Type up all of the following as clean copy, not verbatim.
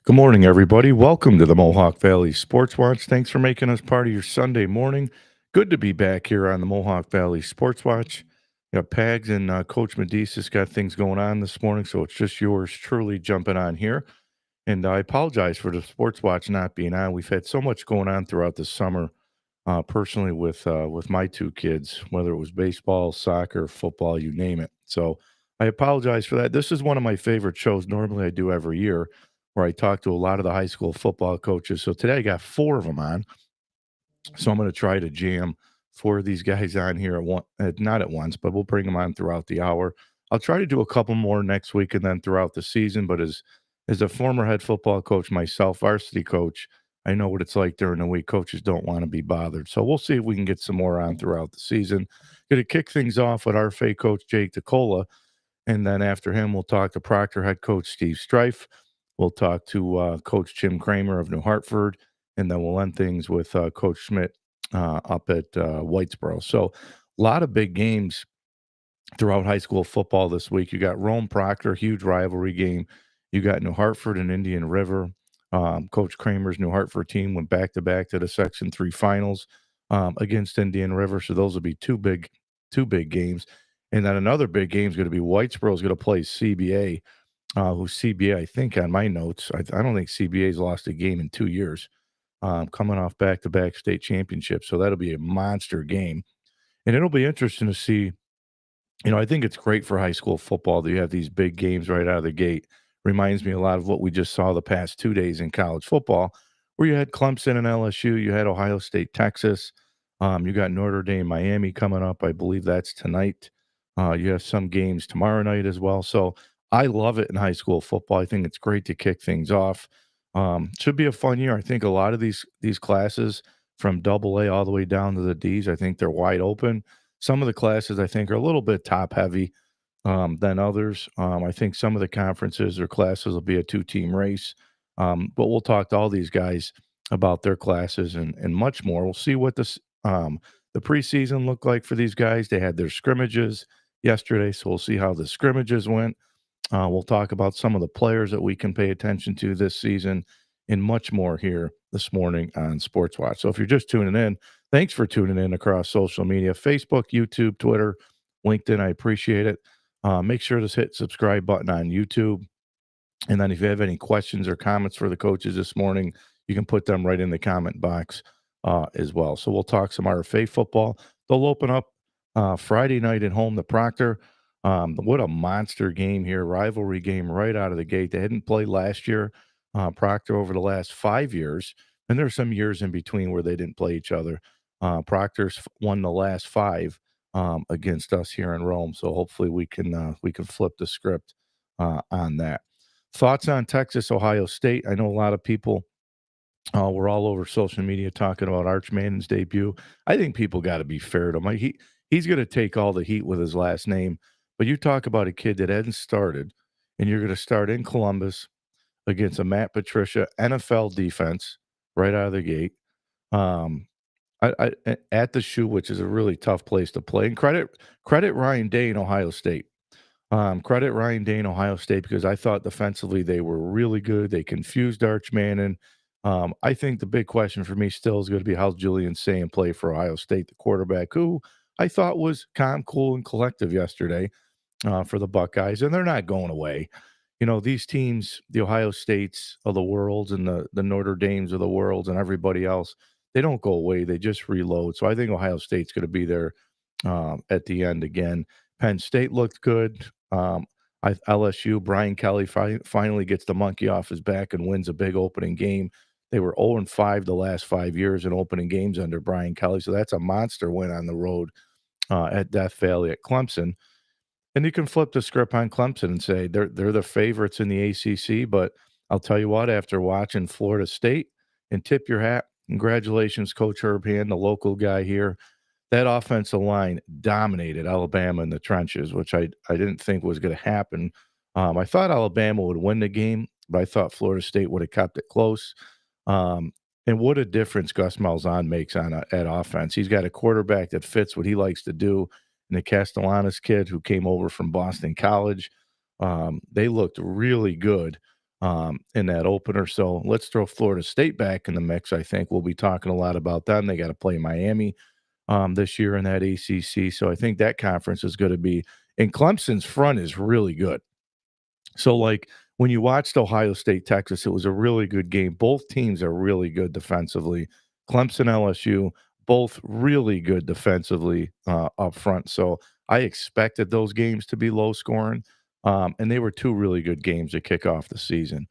Good morning, everybody. Welcome to the Mohawk Valley Sports Watch. Thanks for making us part of your Sunday morning. Good to be back here on the Mohawk Valley Sports Watch. Pags and Coach Medicis got things going on this morning, so it's just yours truly jumping on here. And I apologize for the Sports Watch not being on. We've had so much going on throughout the summer, personally with my two kids, whether it was baseball, soccer, football, you name it. So I apologize for that. This is one of my favorite shows. Normally, I do every year, where I talk to a lot of the high school football coaches. So today I got four of them on. So I'm going to try to jam four of these guys on here at one, not at once, but we'll bring them on throughout the hour. I'll try to do a couple more next week and then throughout the season. But as a former head football coach myself, varsity coach, I know what it's like during the week. Coaches don't want to be bothered. So we'll see if we can get some more on throughout the season. Going to kick things off with our FA coach, Jake DerCola. And then after him, we'll talk to Proctor head coach Steve Strife. We'll talk to Coach Jim Kramer of New Hartford, and then we'll end things with Coach Schmidt up at Whitesboro. So a lot of big games throughout high school football this week. You got Rome Proctor, huge rivalry game. You got New Hartford and Indian River. Coach Kramer's New Hartford team went back to back to the Section 3 finals against Indian River. So those will be two big games. And then another big game is going to be Whitesboro is going to play CBA, who's CBA, I think on my notes. I don't think CBA's lost a game in 2 years, coming off back-to-back state championships. So that'll be a monster game. And it'll be interesting to see. I think it's great for high school football that you have these big games right out of the gate. Reminds me a lot of what we just saw the past 2 days in college football, where you had Clemson and LSU, you had Ohio State, Texas, you got Notre Dame, Miami coming up. I believe that's tonight. You have some games tomorrow night as well. So I love it in high school football. I think it's great to kick things off. Should be a fun year. I think a lot of these classes from double A all the way down to the D's, I think they're wide open. Some of the classes I think are a little bit top heavy than others. I think some of the conferences or classes will be a two-team race. But we'll talk to all these guys about their classes and much more. We'll see what the preseason looked like for these guys. They had their scrimmages yesterday, so we'll see how the scrimmages went. We'll talk about some of the players that we can pay attention to this season and much more here this morning on Sports Watch. So if you're just tuning in, thanks for tuning in across social media, Facebook, YouTube, Twitter, LinkedIn. I appreciate it. Make sure to hit subscribe button on YouTube. And then if you have any questions or comments for the coaches this morning, you can put them right in the comment box as well. So we'll talk some RFA football. They'll open up Friday night at home to Proctor. What a monster game here, rivalry game right out of the gate. They hadn't played last year, Proctor over the last 5 years, and there's some years in between where they didn't play each other. Proctor's won the last five against us here in Rome, so hopefully we can flip the script on that. Thoughts on Texas, Ohio State? I know a lot of people were all over social media talking about Arch Manning's debut. I think people got to be fair to him. He's going to take all the heat with his last name. But you talk about a kid that hadn't started, and you're going to start in Columbus against a Matt Patricia NFL defense right out of the gate. At the shoe, which is a really tough place to play. And credit Ryan Day in Ohio State. Credit Ryan Day in Ohio State because I thought defensively they were really good. They confused Arch Manning. I think the big question for me still is going to be how's Julian Sayin play for Ohio State, the quarterback, who I thought was calm, cool, and collective yesterday for the Buckeyes, and they're not going away. These teams, the Ohio States of the world and the Notre Dames of the world and everybody else, they don't go away. They just reload. So I think Ohio State's going to be there at the end again. Penn State looked good. LSU, Brian Kelly finally gets the monkey off his back and wins a big opening game. They were 0-5 the last 5 years in opening games under Brian Kelly. So that's a monster win on the road at Death Valley at Clemson. And you can flip the script on Clemson and say they're the favorites in the ACC. But I'll tell you what, after watching Florida State, and tip your hat, congratulations, Coach Herb Hand, the local guy here. That offensive line dominated Alabama in the trenches, which I didn't think was going to happen. I thought Alabama would win the game, but I thought Florida State would have kept it close. And what a difference Gus Malzahn makes at offense. He's got a quarterback that fits what he likes to do. And the Castellanos kid who came over from Boston College, they looked really good in that opener. So let's throw Florida State back in the mix. I think we'll be talking a lot about them. They got to play Miami this year in that ACC. So I think that conference is going to be, and Clemson's front is really good. So, like, when you watched Ohio State, Texas, it was a really good game. Both teams are really good defensively. Clemson, LSU, both really good defensively up front. So I expected those games to be low scoring, and they were two really good games to kick off the season.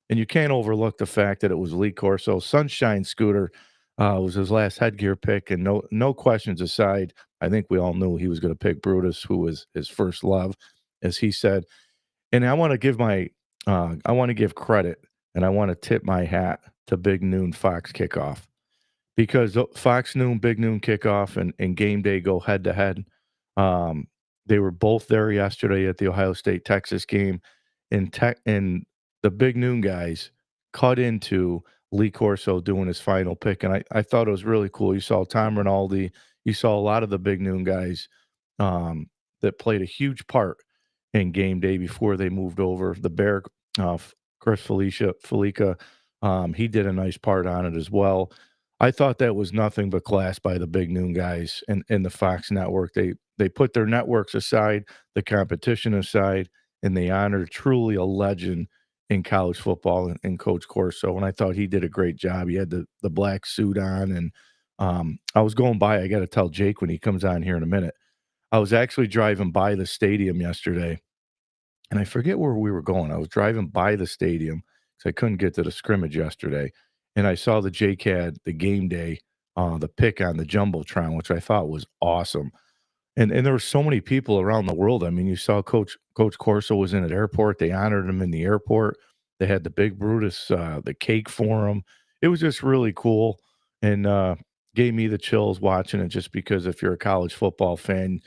And you can't overlook the fact that it was Lee Corso. Sunshine Scooter was his last headgear pick, and no questions aside, I think we all knew he was going to pick Brutus, who was his first love, as he said. And I want to give credit, and I want to tip my hat to Big Noon Fox kickoff, because Fox Noon, Big Noon kickoff, and game day go head to head. They were both there yesterday at the Ohio State Texas game, and the Big Noon guys cut into Lee Corso doing his final pick, and I thought it was really cool. You saw Tom Rinaldi, you saw a lot of the Big Noon guys that played a huge part in game day before they moved over. The Bear, Chris Felica, he did a nice part on it as well. I thought that was nothing but class by the Big Noon guys and the Fox network. They put their networks aside, the competition aside, and they honored truly a legend in college football and Coach Corso. And I thought he did a great job. He had the black suit on, and I was going by. I got to tell Jake when he comes on here in a minute. I was actually driving by the stadium yesterday, and I forget where we were going. I was driving by the stadium because I couldn't get to the scrimmage yesterday, and I saw the Jake had the game day, the pick on the jumbotron, which I thought was awesome. And there were so many people around the world. I mean, you saw Coach Corso was in at airport. They honored him in the airport. They had the big Brutus, the cake for him. It was just really cool, and gave me the chills watching it. Just because if you're a college football fan,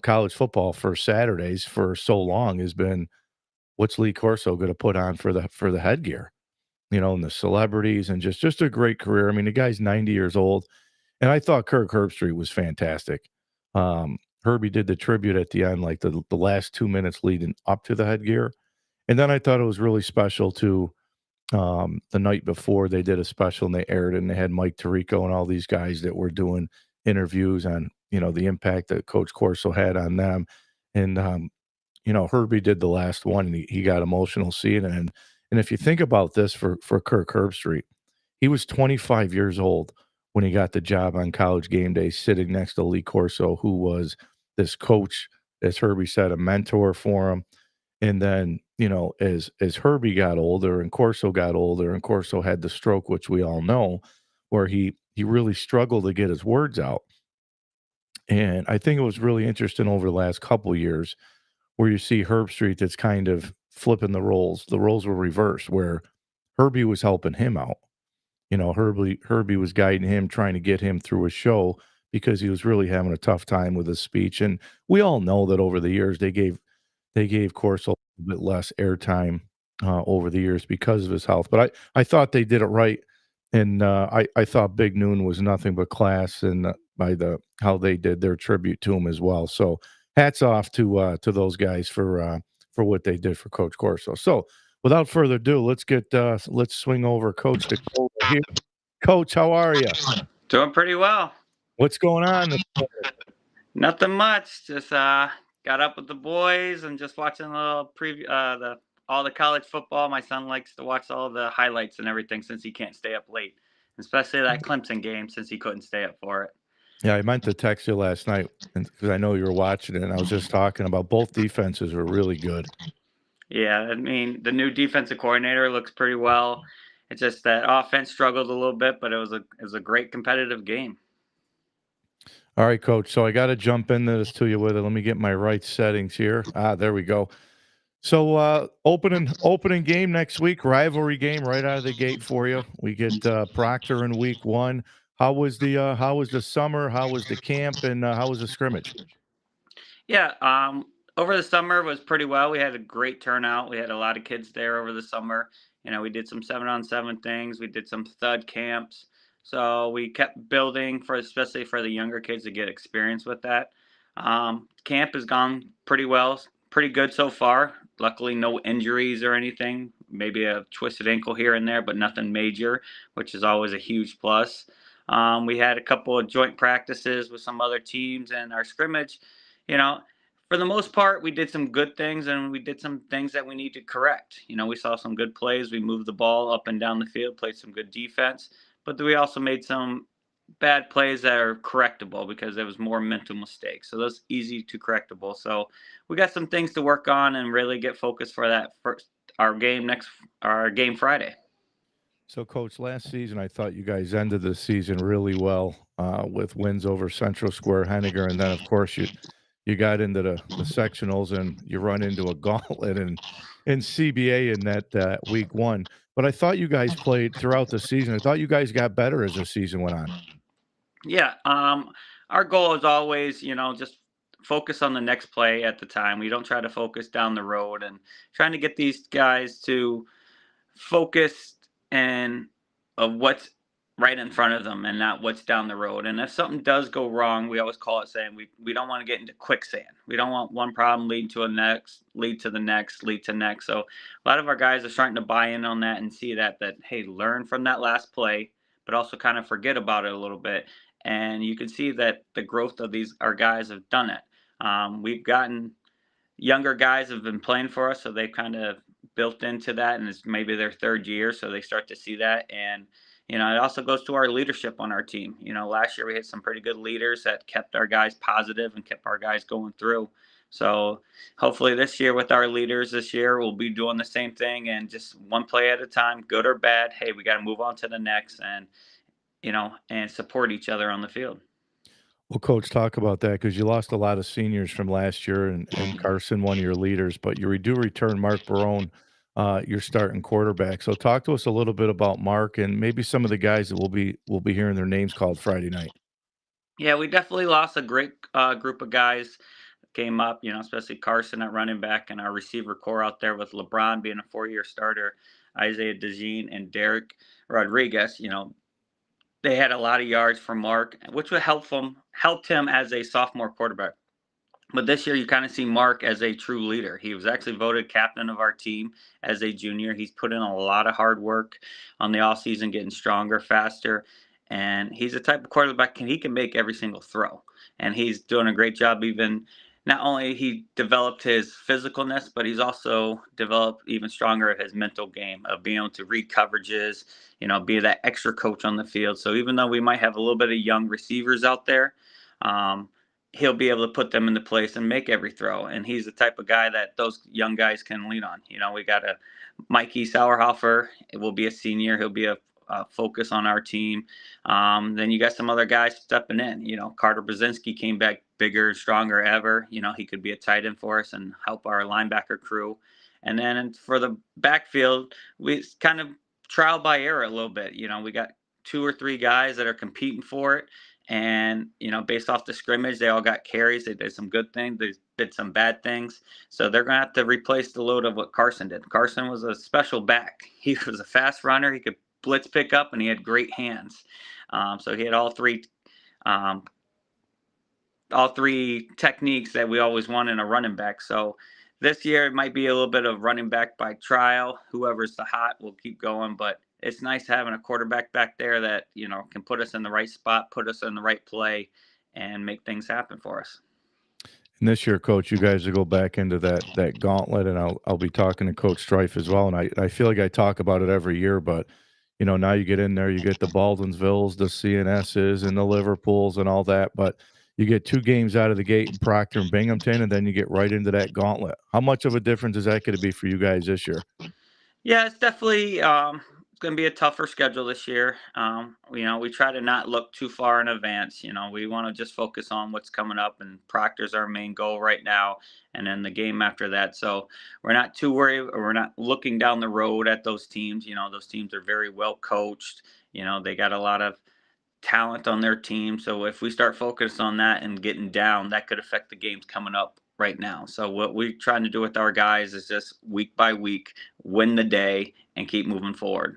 college football for Saturdays for so long has been what's Lee Corso going to put on for the headgear, and the celebrities, and just a great career. I mean, the guy's 90 years old, and I thought Kirk Herbstreit was fantastic. Herbie did the tribute at the end, like the last 2 minutes leading up to the headgear, and then I thought it was really special too. The night before they did a special and they aired it, and they had Mike Tirico and all these guys that were doing interviews on the impact that Coach Corso had on them, and Herbie did the last one, and he got emotional seeing it. And if you think about this for Kirk Herbstreit, he was 25 years old when he got the job on College Game Day, sitting next to Lee Corso, who was this coach, as Herbie said, a mentor for him. And then, as Herbie got older and Corso got older, and Corso had the stroke, which we all know, where he really struggled to get his words out. And I think it was really interesting over the last couple years where you see Herbstreit that's kind of flipping the roles. The roles were reversed, where Herbie was helping him out. Herbie was guiding him, trying to get him through a show because he was really having a tough time with his speech. And we all know that over the years they gave Corso a little bit less airtime over the years because of his health. But I thought they did it right, and I thought Big Noon was nothing but class, and by how they did their tribute to him as well. So hats off to those guys for what they did for Coach Corso. So without further ado, let's swing over Coach DerCola here. Coach, how are you? Doing pretty well. What's going on? Nothing much. Just got up with the boys and just watching a little preview all the college football. My son likes to watch all the highlights and everything since he can't stay up late, especially that Clemson game since he couldn't stay up for it. Yeah, I meant to text you last night because I know you were watching it, and I was just talking about both defenses were really good. Yeah, I mean the new defensive coordinator looks pretty well. It's just that offense struggled a little bit, but it was a great competitive game. All right, Coach. So I got to jump into this to you with it. Let me get my right settings here. There we go. So opening game next week, rivalry game right out of the gate for you. We get Proctor in week 1. How was the summer? How was the camp? And how was the scrimmage? Yeah, over the summer was pretty well. We had a great turnout. We had a lot of kids there over the summer. We did some 7-on-7 things. We did some stud camps. So we kept building especially for the younger kids to get experience with that. Camp has gone pretty well, pretty good so far. Luckily, no injuries or anything. maybe a twisted ankle here and there, but nothing major, which is always a huge plus. We had a couple of joint practices with some other teams, and our scrimmage, you know, for the most part, we did some good things and we did some things that we need to correct. We saw some good plays. We moved the ball up and down the field, played some good defense, but we also made some bad plays that are correctable because it was more mental mistakes. So those easy to correctable. So we got some things to work on and really get focused for that first our game Friday. So, Coach, last season I thought you guys ended the season really well with wins over Central Square, Henniger, and then of course you got into the sectionals and you run into a gauntlet in CBA in that week one. But I thought you guys played throughout the season. I thought you guys got better as the season went on. Yeah, our goal is always, just focus on the next play at the time. We don't try to focus down the road and trying to get these guys to focused and of what's right in front of them and not what's down the road. And if something does go wrong, we always call it saying we don't want to get into quicksand. We don't want one problem lead to a next, lead to the next, lead to next. So a lot of our guys are starting to buy in on that and see that hey, learn from that last play, but also kind of forget about it a little bit. And you can see that the growth of these our guys have done it. We've gotten younger guys have been playing for us, so they've kind of built into that, and it's maybe their third year, so they start to see that. And it also goes to our leadership on our team. Last year we had some pretty good leaders that kept our guys positive and kept our guys going through. So hopefully this year with our leaders this year, we'll be doing the same thing and just one play at a time, good or bad. Hey, we got to move on to the next, and and support each other on the field. Well, Coach, talk about that because you lost a lot of seniors from last year, and Carson, one of your leaders, but you do return Mark Barone, your starting quarterback. So, talk to us a little bit about Mark and maybe some of the guys that will be hearing their names called Friday night. Yeah, we definitely lost a great group of guys came up, especially Carson at running back and our receiver core out there with LeBron being a 4-year starter, Isaiah DeJean and Derek Rodriguez. They had a lot of yards for Mark, which would helped him as a sophomore quarterback. But this year, you kind of see Mark as a true leader. He was actually voted captain of our team as a junior. He's put in a lot of hard work on the off season, getting stronger, faster, and he's the type of quarterback he can make every single throw. And he's doing a great job. Even not only he developed his physicalness, but he's also developed even stronger at his mental game of being able to read coverages. Be that extra coach on the field. So even though we might have a little bit of young receivers out there. Um, he'll be able to put them into place and make every throw. And he's the type of guy that those young guys can lean on. We got a Mikey Sauerhofer. It will be a senior. He'll be a focus on our team. Then you got some other guys stepping in. Carter Brzezinski came back bigger and stronger ever. He could be a tight end for us and help our linebacker crew. And then for the backfield, we kind of trial by error a little bit. We got 2 or 3 guys that are competing for it. And based off the scrimmage, they all got carries. They did some good things. They did some bad things. So they're going to have to replace the load of what Carson did. Carson was a special back. He was a fast runner. He could blitz pick up, and he had great hands. So he had um, all three techniques that we always want in a running back. So this year it might be a little bit of running back by trial. Whoever's the hot will keep going, but it's nice having a quarterback back there that can put us in the right spot, put us in the right play, and make things happen for us. And this year, Coach, you guys will go back into that gauntlet, and I'll be talking to Coach Strife as well. And I feel like I talk about it every year, but now you get in there, you get the Baldwinsvilles, the CNSs, and the Liverpools, and all that. But you get 2 games out of the gate in Proctor and Binghamton, and then you get right into that gauntlet. How much of a difference is that going to be for you guys this year? Yeah, it's definitely it's going to be a tougher schedule this year. We try to not look too far in advance. We want to just focus on what's coming up, and Proctor's our main goal right now, and then the game after that. So we're not too worried, or we're not looking down the road at those teams. Those teams are very well coached. They got a lot of talent on their team. So if we start focusing on that and getting down, that could affect the games coming up right now. So what we're trying to do with our guys is just week by week, win the day and keep moving forward.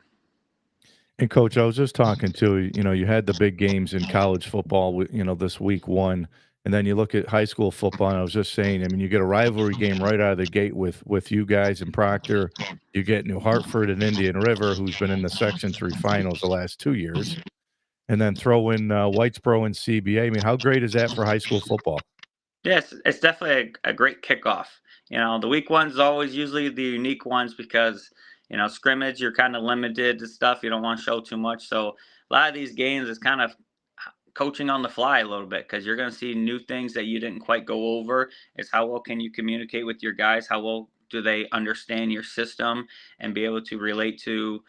And Coach, I was just talking to you. You had the big games in college football. This week one, And then you look at high school football, and I was just saying, I mean, you get a rivalry game right out of the gate with you guys and Proctor. You get New Hartford and Indian River, who's been in the Section 3 finals the last 2 years, and then throw in, Whitesboro and CBA. I mean, how great is that for high school football? Yes, it's definitely a great kickoff. The week ones always usually the unique ones because, scrimmage, you're kind of limited to stuff. You don't want to show too much. So a lot of these games is kind of coaching on the fly a little bit because you're going to see new things that you didn't quite go over. It's how well can you communicate with your guys? How well do they understand your system and be able to relate to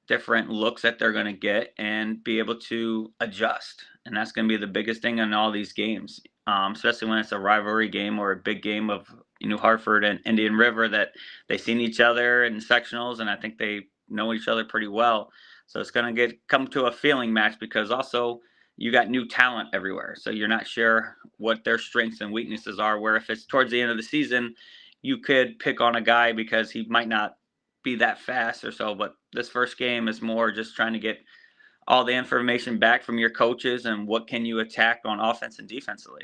different looks that they're going to get and be able to adjust. And that's going to be the biggest thing in all these games, especially when it's a rivalry game or a big game of New Hartford and Indian River that they've seen each other in sectionals, and I think they know each other pretty well. So it's going to come to a feeling match because also you got new talent everywhere. So you're not sure what their strengths and weaknesses are. Where if it's towards the end of the season, you could pick on a guy because he might not be that fast or so. But this first game is more just trying to get all the information back from your coaches and what can you attack on offense and defensively.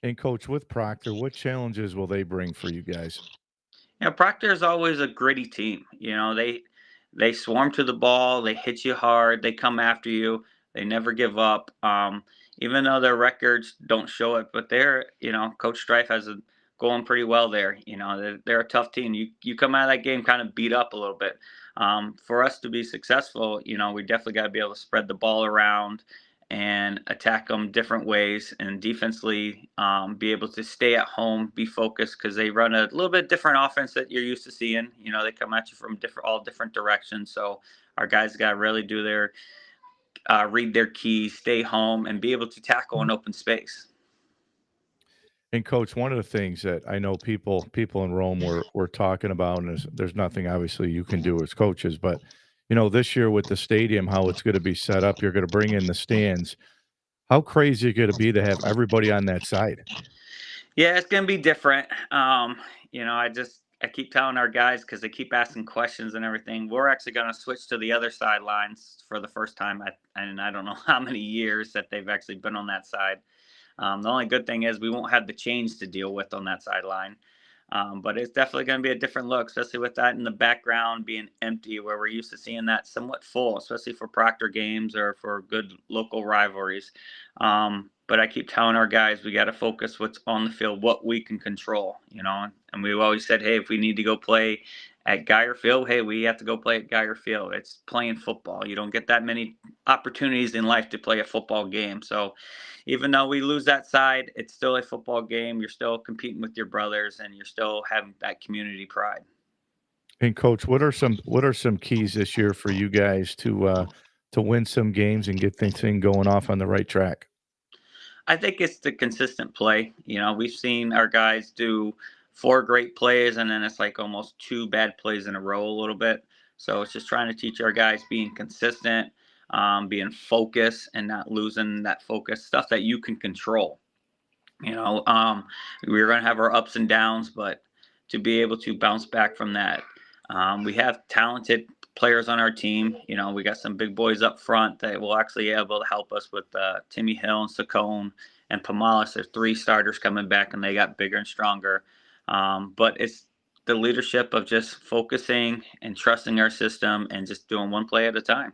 And coach, with Proctor, what challenges will they bring for you guys? Proctor is always a gritty team. They swarm to the ball, they hit you hard, they come after you, they never give up. Even though their records don't show it, but Coach Strife has it going pretty well there. They're a tough team. You come out of that game kind of beat up a little bit. For us to be successful, we definitely got to be able to spread the ball around and attack them different ways and defensively be able to stay at home, be focused because they run a little bit different offense that you're used to seeing. They come at you from all different directions. So our guys got to really do their read their keys, stay home, and be able to tackle an open space. And coach, one of the things that I know people in Rome were talking about, and there's nothing obviously you can do as coaches, but this year with the stadium, how it's going to be set up, you're going to bring in the stands. How crazy is it going to be to have everybody on that side? Yeah, it's gonna be different. I keep telling our guys because they keep asking questions and everything. We're actually gonna switch to the other sidelines for the first time, and I don't know how many years that they've actually been on that side. The only good thing is we won't have the chains to deal with on that sideline. But it's definitely going to be a different look, especially with that in the background being empty, where we're used to seeing that somewhat full, especially for Proctor games or for good local rivalries. But I keep telling our guys we got to focus what's on the field, what we can control, And we've always said, hey, if we need to go play at Geyer Field, hey, we have to go play at Geyer Field. It's playing football. You don't get that many opportunities in life to play a football game. So even though we lose that side, it's still a football game. You're still competing with your brothers and you're still having that community pride. And coach, what are some keys this year for you guys to win some games and get things thing going off on the right track? I think it's the consistent play. We've seen our guys do four great plays and then it's like almost two bad plays in a row a little bit. So it's just trying to teach our guys being consistent, being focused and not losing that focus, stuff that you can control. You know, um, we're going to have our ups and downs, but to be able to bounce back from that, we have talented players on our team. We got some big boys up front that will actually be able to help us with Timmy Hill and Saccone and Pamalis. There's three starters coming back, and they got bigger and stronger. But it's the leadership of just focusing and trusting our system and just doing one play at a time.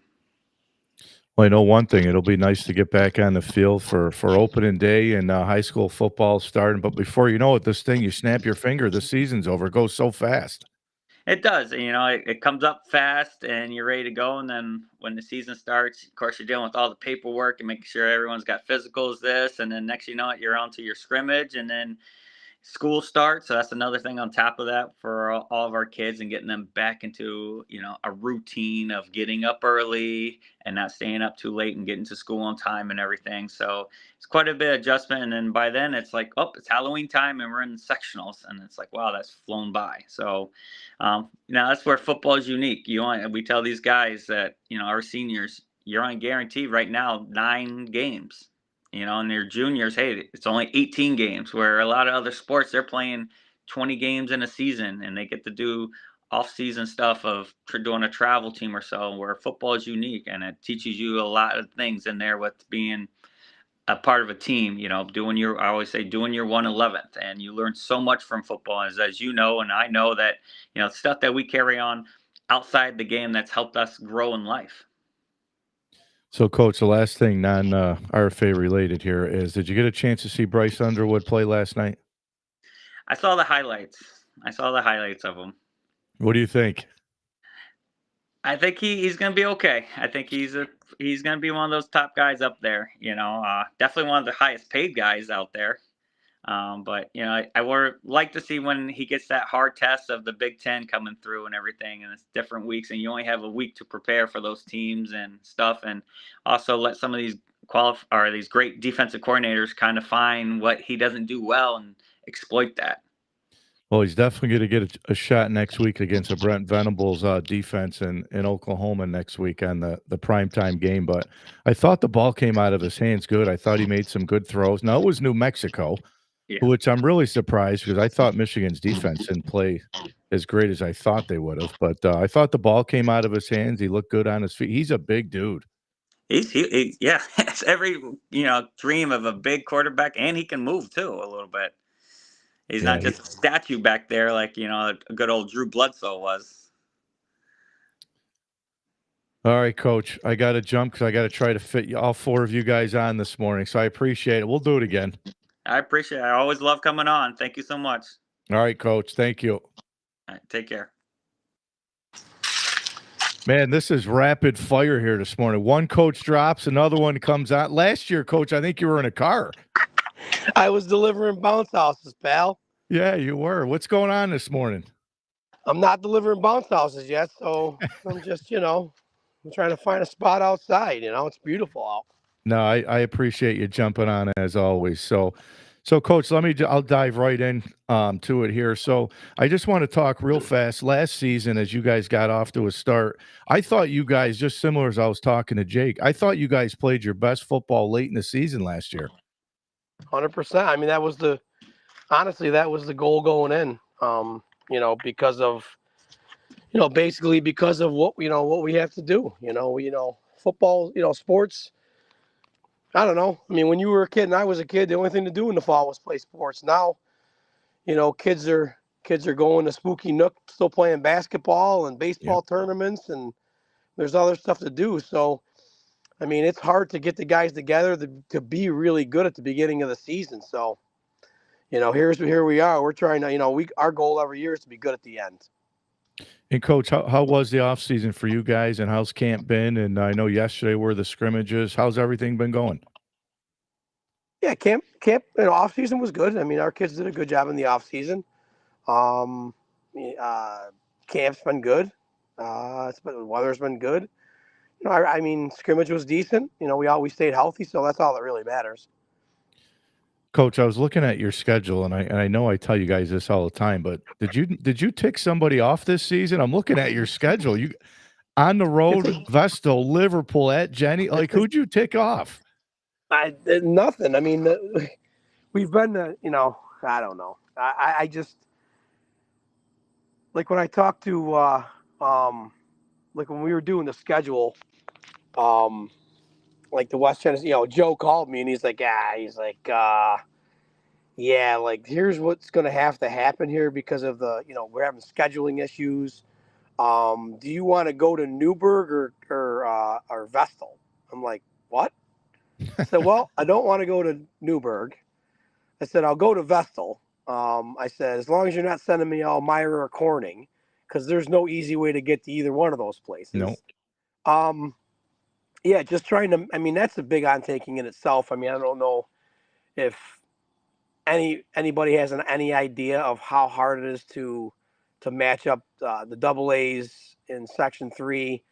Well, I know one thing, it'll be nice to get back on the field for opening day and, high school football starting, but before you know it, this thing, you snap your finger, the season's over, it goes so fast. It does. It comes up fast and you're ready to go. And then when the season starts, of course, you're dealing with all the paperwork and making sure everyone's got physicals, this. And then next, you know it, you're on to your scrimmage. And then school starts, so that's another thing on top of that for all of our kids and getting them back into a routine of getting up early and not staying up too late and getting to school on time and everything. So it's quite a bit of adjustment, and then by then it's like, oh, it's Halloween time and we're in sectionals, and it's like, wow, that's flown by. So that's where football is unique. We tell these guys that our seniors, you're on guarantee right now 9 games, and their juniors, hey, it's only 18 games, where a lot of other sports, they're playing 20 games in a season and they get to do off-season stuff of doing a travel team or so, where football is unique and it teaches you a lot of things in there with being a part of a team, doing I always say doing your 111th, and you learn so much from football, as you know, and I know that, stuff that we carry on outside the game that's helped us grow in life. So, Coach, the last thing RFA related here is, did you get a chance to see Bryce Underwood play last night? I saw the highlights. I saw the highlights of him. What do you think? I think he's going to be okay. I think he's going to be one of those top guys up there. Definitely one of the highest paid guys out there. But I would like to see when he gets that hard test of the Big Ten coming through and everything, and it's different weeks, and you only have a week to prepare for those teams and stuff, and also let some of these these great defensive coordinators kind of find what he doesn't do well and exploit that. Well, he's definitely going to get a shot next week against a Brent Venables defense in Oklahoma next week on the primetime game. But I thought the ball came out of his hands good. I thought he made some good throws. Now, it was New Mexico, Yeah. which I'm really surprised because I thought Michigan's defense didn't play as great as I thought they would have. But I thought the ball came out of his hands. He looked good on his feet. He's a big dude. Yeah, it's every dream of a big quarterback, and he can move too a little bit. He's Yeah. not just a statue back there like a good old Drew Bledsoe was. All right, Coach. I got to jump because I got to try to fit all four of you guys on this morning. So I appreciate it. We'll do it again. I appreciate it. I always love coming on. Thank you so much. All right, Coach. Thank you. All right, take care. Man, this is rapid fire here this morning. One coach drops, another one comes out. Last year, Coach, I think you were in a car. I was delivering bounce houses, pal. Yeah, you were. What's going on this morning? I'm not delivering bounce houses yet, so I'm just, I'm trying to find a spot outside. It's beautiful out. No, I appreciate you jumping on as always. So, Coach, I'll dive right in to it here. So I just want to talk real fast. Last season, as you guys got off to a start, I thought you guys, just similar as I was talking to Jake, I thought you guys played your best football late in the season last year. 100%. I mean, honestly, that was the goal going in, because of, basically because of what we have to do, football, sports. I don't know. I mean, when you were a kid and I was a kid, the only thing to do in the fall was play sports. Now, kids are going to Spooky Nook, still playing basketball and baseball tournaments, and there's other stuff to do. So, I mean, it's hard to get the guys together to be really good at the beginning of the season. So, here we are. We're trying to, our goal every year is to be good at the end. And Coach, how was the off season for you guys, and how's camp been? And I know yesterday were the scrimmages. How's everything been going? Yeah, camp, off season was good. I mean, our kids did a good job in the off season. Camp's been good. The weather's been good. I mean, scrimmage was decent. We stayed healthy, so that's all that really matters. Coach, I was looking at your schedule, and I know I tell you guys this all the time, but did you tick somebody off this season? I'm looking at your schedule. You on the road, Vestal, Liverpool, at Jenny. Like, who'd you tick off? Nothing. I mean, we've been, I don't know. I just like when I talked to, like when we were doing the schedule, like the West Tennessee, Joe called me and he's like, yeah, like here's what's going to have to happen here because of the, we're having scheduling issues. Do you want to go to Newburgh or Vestal? I'm like, what? I said, well, I don't want to go to Newburgh. I said, I'll go to Vestal. I said, as long as you're not sending me Elmira or Corning, because there's no easy way to get to either one of those places. No. Yeah, just trying to. I mean, that's a big undertaking in itself. I mean, I don't know if anybody has any idea of how hard it is to match up the double A's in Section 3.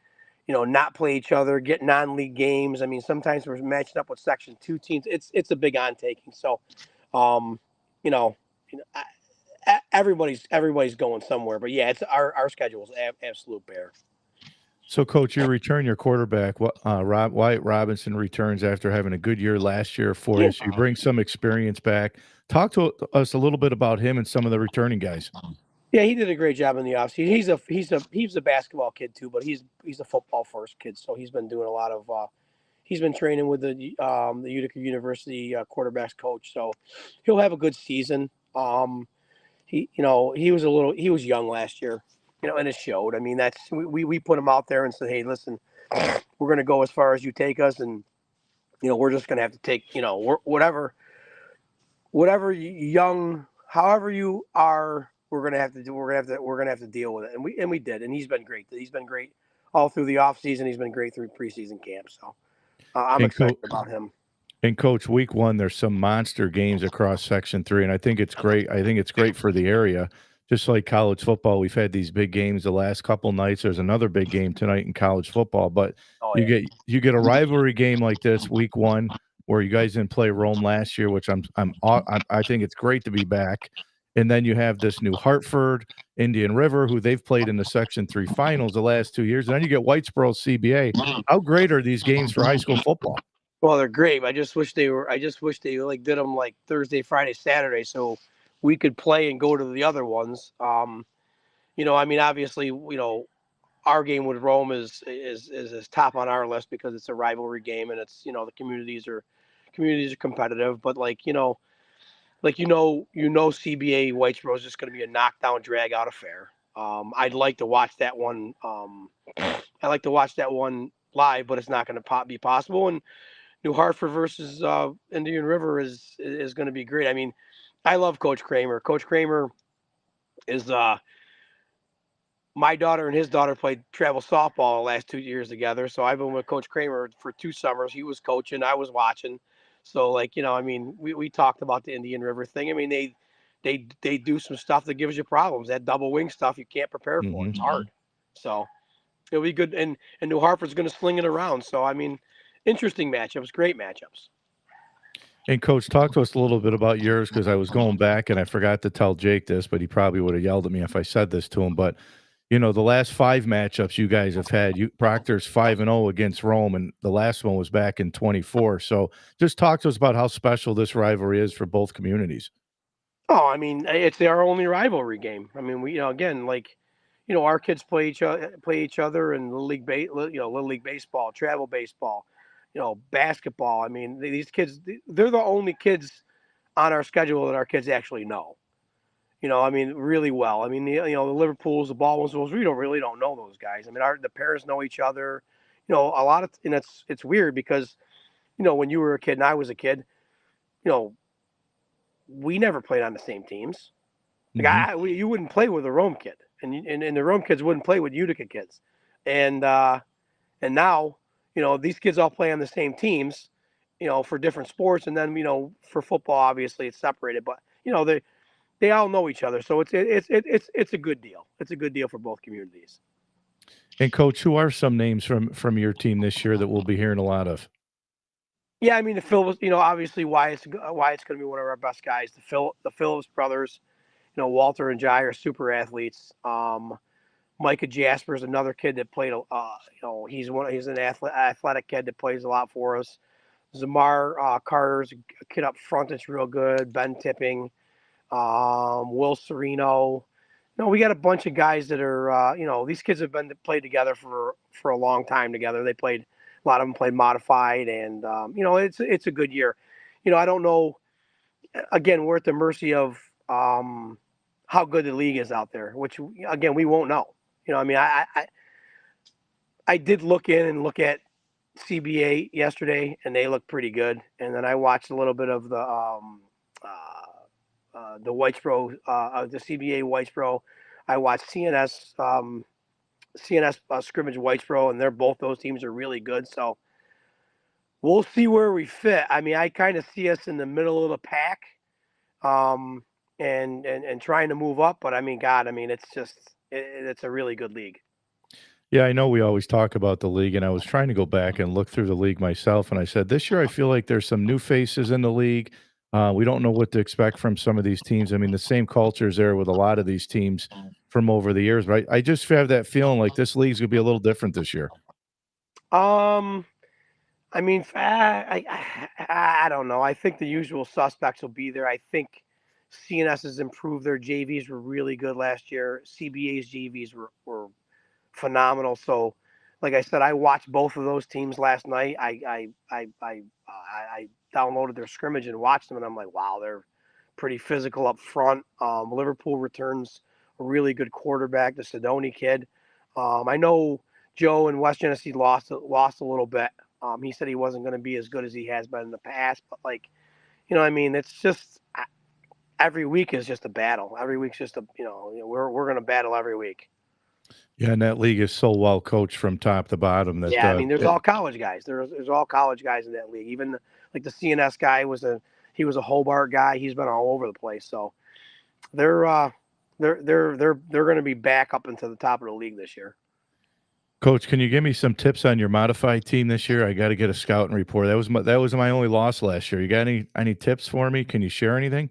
Not play each other, get non-league games. I mean, sometimes we're matching up with Section 2 teams. It's a big undertaking. So, everybody's going somewhere. But yeah, it's our schedule is absolute bear. So, Coach, you return your quarterback. Wyatt Robinson returns after having a good year last year for you. So you bring some experience back. Talk to us a little bit about him and some of the returning guys. Yeah, he did a great job in the offseason. He's a basketball kid too, but he's a football first kid. So he's been doing a lot of he's been training with the Utica University quarterbacks coach, so he'll have a good season. He was young last year, and it showed. I mean, we put him out there and said, hey, listen, we're going to go as far as you take us, and we're just going to have to take whatever young, however you are, we're going to have to do. We're going to have to deal with it, and we did, and he's been great. He's been great all through the off season. He's been great through preseason camp. So I'm And excited about him. And coach, week one, there's some monster games across Section 3, and I think it's great. I think it's great for the area. Just like college football, we've had these big games the last couple nights. There's another big game tonight in college football, but Oh, you yeah. get a rivalry game like this week one where you guys didn't play Rome last year, which I think it's great to be back. And then you have this new Hartford, Indian River, who they've played in the Section 3 finals the last 2 years. And then you get Whitesboro CBA. How great are these games for high school football? Well, they're great. I just wish they like did them like Thursday, Friday, Saturday, so we could play and go to the other ones. I mean, obviously, our game with Rome is top on our list because it's a rivalry game and it's the communities are competitive. But CBA Whitesboro is just going to be a knockdown, drag out affair. I'd like to watch that one. I like to watch that one live, but it's not going to be possible. And New Hartford versus Indian River is going to be great. I mean, I love Coach Kramer. Coach Kramer is my daughter and his daughter played travel softball the last 2 years together. So I've been with Coach Kramer for 2 summers. He was coaching, I was watching. So I mean, we talked about the Indian River thing. I mean, they do some stuff that gives you problems. That double wing stuff you can't prepare for. It's hard. So it'll be good. And New Hartford's going to sling it around. So I mean, interesting matchups, great matchups. And coach, talk to us a little bit about yours because I was going back and I forgot to tell Jake this, but he probably would have yelled at me if I said this to him. But the last 5 matchups you guys have had, Proctor's 5-0 against Rome, and the last one was back in 24. So just talk to us about how special this rivalry is for both communities. Oh, I mean, it's our only rivalry game. I mean, we again, our kids play each other in little league baseball, travel baseball, basketball. I mean, these kids, they're the only kids on our schedule that our kids actually know. I mean, really well. I mean, the Liverpools, the Baldwins, we don't know those guys. I mean, the parents know each other. A lot of, and it's weird because, when you were a kid and I was a kid, we never played on the same teams. Like you wouldn't play with a Rome kid, and the Rome kids wouldn't play with Utica kids, and now these kids all play on the same teams, for different sports, and then for football obviously it's separated, but they all know each other, so it's a good deal. It's a good deal for both communities. And coach, who are some names from your team this year that we'll be hearing a lot of? Yeah, I mean the Phillips, obviously Wyatt's going to be one of our best guys. The Phillips brothers, Walter and Jai are super athletes. Micah Jasper's another kid that played. He's an athletic kid that plays a lot for us. Zamar Carter's a kid up front that's real good. Ben Tipping, Will Sereno. We got a bunch of guys that are. These kids have been played together for a long time together. A lot of them played modified, and it's a good year. I don't know. Again, we're at the mercy of how good the league is out there, which again we won't know. I mean, I did look at CBA yesterday, and they look pretty good. And then I watched a little bit of the Whitesboro, the CBA Whitesboro. I watched CNS scrimmage Whitesboro, and those teams are really good. So we'll see where we fit. I mean, I kind of see us in the middle of the pack, and trying to move up. But I mean, God, I mean, it's a really good league. Yeah, I know we always talk about the league, and I was trying to go back and look through the league myself, and I said, this year I feel like there's some new faces in the league. We don't know what to expect from some of these teams. I mean, the same culture is there with a lot of these teams from over the years, but I just have that feeling like this league's going to be a little different this year. I mean, I don't know. I think the usual suspects will be there. I think CNS has improved. Their JVs were really good last year. CBA's JVs were phenomenal. So like I said, I watched both of those teams last night. I downloaded their scrimmage and watched them, and I'm like, wow, they're pretty physical up front. Liverpool returns a really good quarterback, the Sidoni kid. I know Joe in West Genesee lost a little bit. He said he wasn't going to be as good as he has been in the past, but like, I mean, it's just every week is just a battle. Every week's just a we're going to battle every week. Yeah, and that league is so well coached from top to bottom that Yeah, I mean, there's all college guys. There's all college guys in that league. Even like the CNS guy he was a Hobart guy. He's been all over the place. So they're going to be back up into the top of the league this year. Coach, can you give me some tips on your modified team this year? I got to get a scouting report. That was my only loss last year. You got any tips for me? Can you share anything?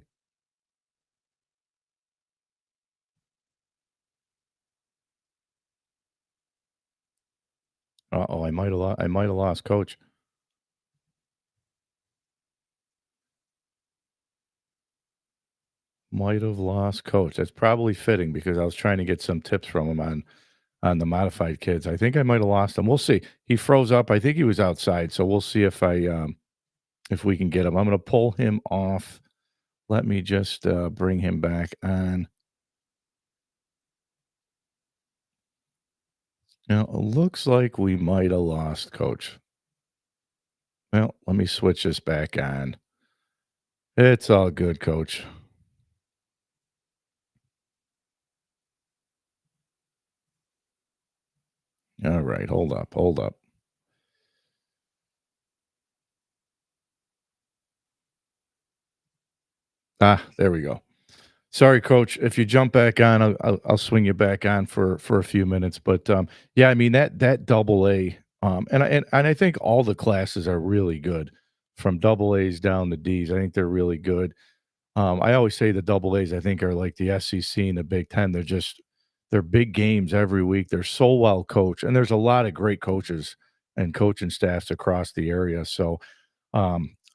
Uh-oh, I might have lost Coach. Might have lost Coach. That's probably fitting because I was trying to get some tips from him on the modified kids. I think I might have lost him. We'll see. He froze up. I think he was outside, so we'll see if we can get him. I'm going to pull him off. Let me just bring him back on. Now, it looks like we might have lost Coach. Well, let me switch this back on. It's all good, Coach. All right, hold up. Ah, there we go. Sorry, Coach. If you jump back on, I'll swing you back on for a few minutes. But yeah, I mean that double A, and I think all the classes are really good, from double A's down to D's. I think they're really good. I always say the double A's I think are like the SEC and the Big Ten. They're big games every week. They're so well coached, and there's a lot of great coaches and coaching staffs across the area. So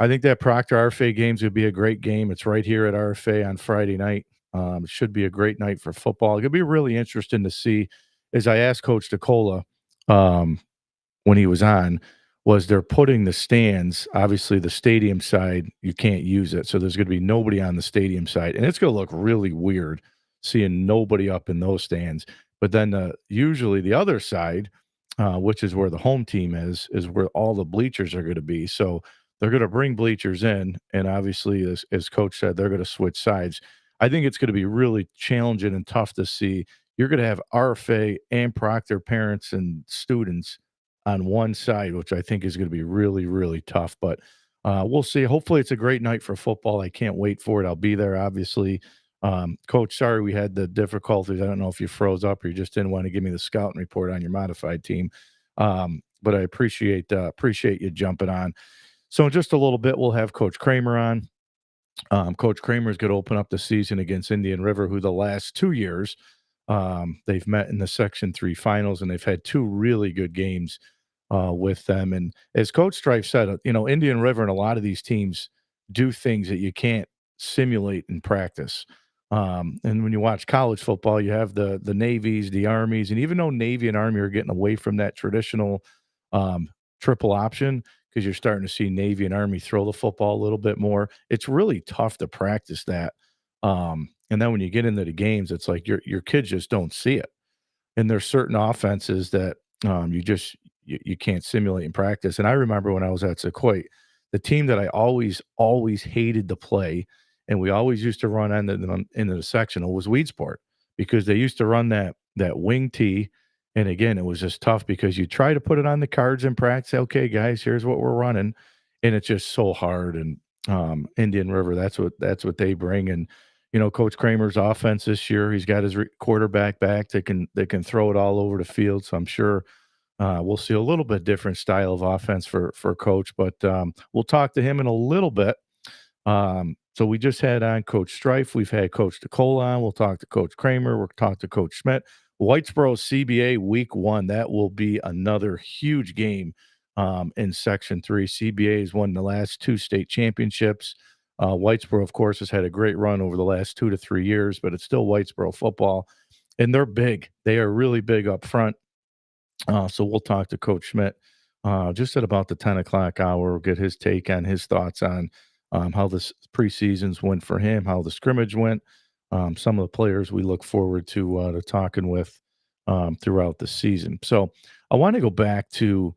I think that Proctor RFA games would be a great game. It's right here at RFA on Friday night. It should be a great night for football. It'll be really interesting to see. As I asked Coach DerCola um, when he was on, was they're putting the stands, obviously the stadium side, you can't use it. So there's going to be nobody on the stadium side. And it's going to look really weird seeing nobody up in those stands. But then usually the other side, which is where the home team is where all the bleachers are going to be. So they're going to bring bleachers in. And obviously, as Coach said, they're going to switch sides. I think it's going to be really challenging and tough to see. You're going to have RFA and Proctor parents and students on one side, which I think is going to be really, really tough. But we'll see. Hopefully, it's a great night for football. I can't wait for it. I'll be there, obviously. Coach, sorry we had the difficulties. I don't know if you froze up or you just didn't want to give me the scouting report on your modified team. But I appreciate you jumping on. So in just a little bit, we'll have Coach Kramer on. Coach Kramer is going to open up the season against Indian River, who the last 2 years they've met in the Section 3 finals, and they've had two really good games with them. And as Coach Strife said, Indian River and a lot of these teams do things that you can't simulate in practice. And when you watch college football, you have the Navies, the Armies, and even though Navy and Army are getting away from that traditional triple option, because you're starting to see Navy and Army throw the football a little bit more, it's really tough to practice that. And then when you get into the games, it's like your kids just don't see it. And there's certain offenses that you can't simulate in practice. And I remember when I was at Sequoia, the team that I always hated to play, and we always used to run into the sectional was Whitesboro, because they used to run that wing tee. And again, it was just tough because you try to put it on the cards in practice. Okay, guys, here's what we're running, and it's just so hard. And Indian River, that's what they bring. And Coach Kramer's offense this year, he's got his quarterback back that can throw it all over the field. So I'm sure we'll see a little bit different style of offense for Coach. But we'll talk to him in a little bit. So we just had on Coach Strife. We've had Coach DerCola on. We'll talk to Coach Kramer. We'll talk to Coach Schmidt. Whitesboro CBA Week 1. That will be another huge game in Section 3. CBA has won the last 2 state championships. Whitesboro, of course, has had a great run over the last 2 to 3 years, but it's still Whitesboro football, and they're big. They are really big up front. So we'll talk to Coach Schmidt just at about the 10 o'clock hour. We'll get his take on his thoughts on how this preseasons went for him, how the scrimmage went, some of the players we look forward to talking with throughout the season. So I want to go back to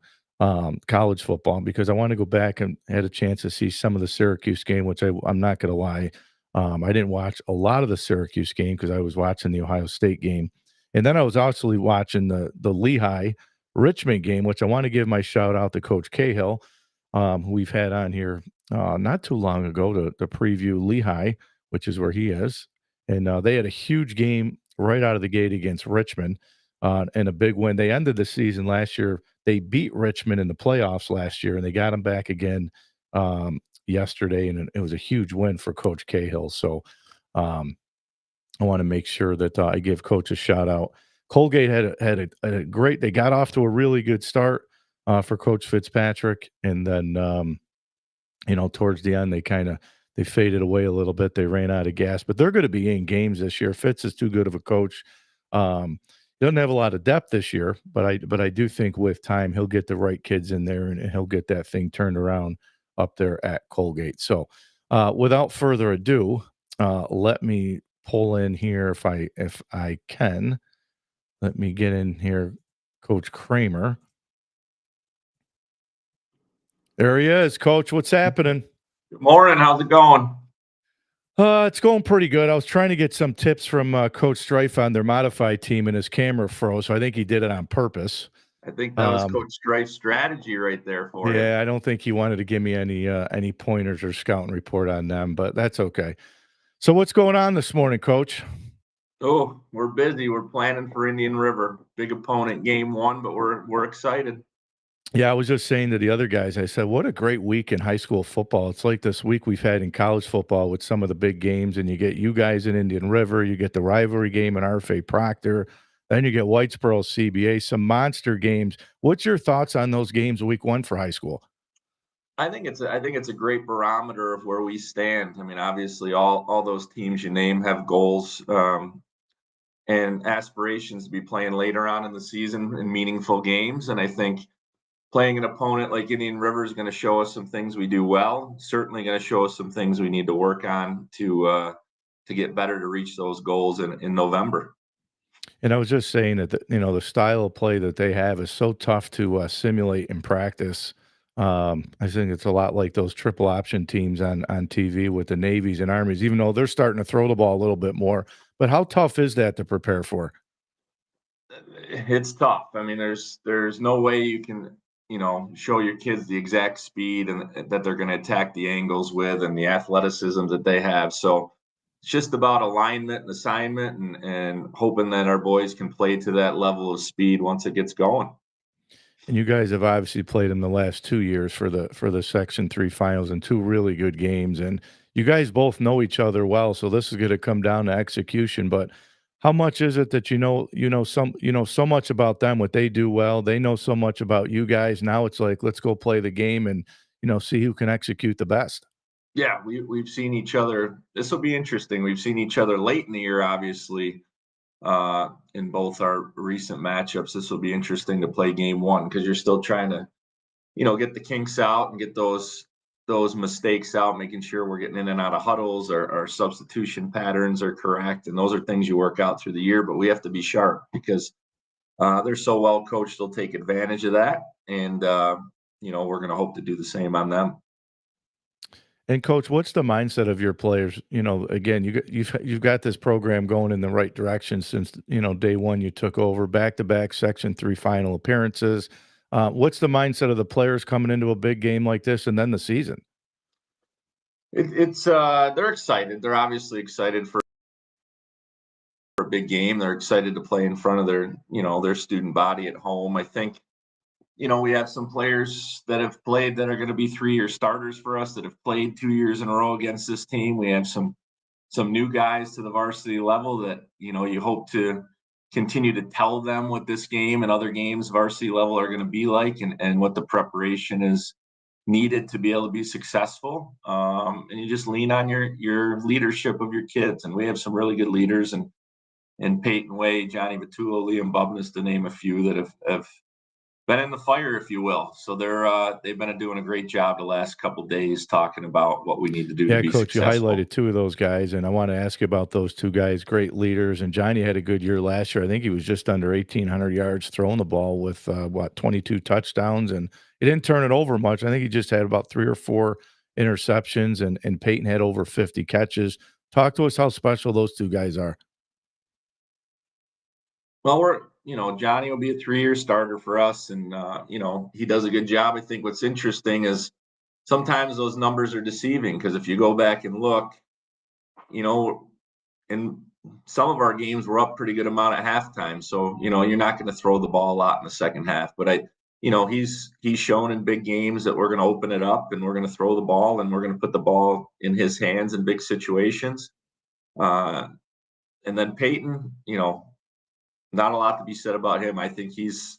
college football because I want to go back and had a chance to see some of the Syracuse game, which I'm not going to lie. I didn't watch a lot of the Syracuse game because I was watching the Ohio State game. And then I was actually watching the Lehigh Richmond game, which I want to give my shout out to Coach Cahill, who we've had on here not too long ago to preview Lehigh, which is where he is. And they had a huge game right out of the gate against Richmond and a big win. They ended the season last year. They beat Richmond in the playoffs last year, and they got them back again yesterday. And it was a huge win for Coach Cahill. So, I want to make sure that I give Coach a shout out. Colgate had a great. They got off to a really good start for Coach Fitzpatrick, and then towards the end they faded away a little bit. They ran out of gas, but they're going to be in games this year. Fitz is too good of a coach. He doesn't have a lot of depth this year, but I do think with time he'll get the right kids in there and he'll get that thing turned around up there at Colgate. So, without further ado, let me pull in here if I can. Let me get in here, Coach Kramer. There he is, Coach. What's happening? Good morning. How's it going? It's going pretty good. I was trying to get some tips from Coach Strife on their modified team, and his camera froze, so I think he did it on purpose. I think that was Coach Strife's strategy right there for you. Yeah, I don't think he wanted to give me any pointers or scouting report on them, but that's okay. So what's going on this morning, Coach? Oh, we're busy. We're planning for Indian River. Big opponent, game one, but we're excited. Yeah, I was just saying to the other guys, I said, what a great week in high school football. It's like this week we've had in college football with some of the big games, and you get you guys in Indian River, you get the rivalry game in RFA Proctor, then you get Whitesboro CBA, some monster games. What's your thoughts on those games week one for high school? I think it's a great barometer of where we stand. I mean, obviously all those teams you name have goals and aspirations to be playing later on in the season in meaningful games. And I think playing an opponent like Indian River is going to show us some things we do well. Certainly going to show us some things we need to work on to get better to reach those goals in November. And I was just saying that the style of play that they have is so tough to simulate in practice. I think it's a lot like those triple option teams on TV with the Navies and Armies, even though they're starting to throw the ball a little bit more. But how tough is that to prepare for? It's tough. I mean, there's no way you can show your kids the exact speed and that they're going to attack the angles with and the athleticism that they have. So it's just about alignment and assignment and hoping that our boys can play to that level of speed once it gets going. And you guys have obviously played in the last 2 years for the Section 3 finals and two really good games. And you guys both know each other well, so this is going to come down to execution. But how much is it that you know so much about them, what they do well? They know so much about you guys. Now it's like, let's go play the game and see who can execute the best. Yeah, we've seen each other. This will be interesting. We've seen each other late in the year, obviously, in both our recent matchups. This will be interesting to play game one because you're still trying to, get the kinks out and get those mistakes out, making sure we're getting in and out of huddles, our substitution patterns are correct. And those are things you work out through the year, but we have to be sharp because they're so well coached, they'll take advantage of that. And, we're going to hope to do the same on them. And coach, what's the mindset of your players? Again, you've got this program going in the right direction since day one you took over, back-to-back Section 3 final appearances. What's the mindset of the players coming into a big game like this and then the season? It's they're excited. They're obviously excited for a big game. They're excited to play in front of their student body at home. I think we have some players that have played that are going to be 3-year starters for us that have played 2 years in a row against this team. We have some new guys to the varsity level that, you hope to continue to tell them what this game and other games varsity level are going to be like and what the preparation is needed to be able to be successful. And you just lean on your leadership of your kids. And we have some really good leaders and Peyton Way, Johnny Vitulo, Liam Bubness, to name a few that have been in the fire, if you will. So they've been doing a great job the last couple days talking about what we need to do to Yeah, be coach, you successful. highlighted two of those guys, and I want to ask you about those two guys, great leaders. And Johnny had a good year last year. I think he was just under 1,800 yards throwing the ball with, 22 touchdowns, and he didn't turn it over much. I think he just had about 3 or 4 interceptions, and Peyton had over 50 catches. Talk to us how special those two guys are. Well, Johnny will be a 3-year starter for us, and he does a good job. I think what's interesting is sometimes those numbers are deceiving because if you go back and look, you know, in some of our games we're up pretty good amount at halftime. So, you're not going to throw the ball a lot in the second half. But he's shown in big games that we're going to open it up and we're going to throw the ball and we're going to put the ball in his hands in big situations. And then Peyton, not a lot to be said about him. I think he's,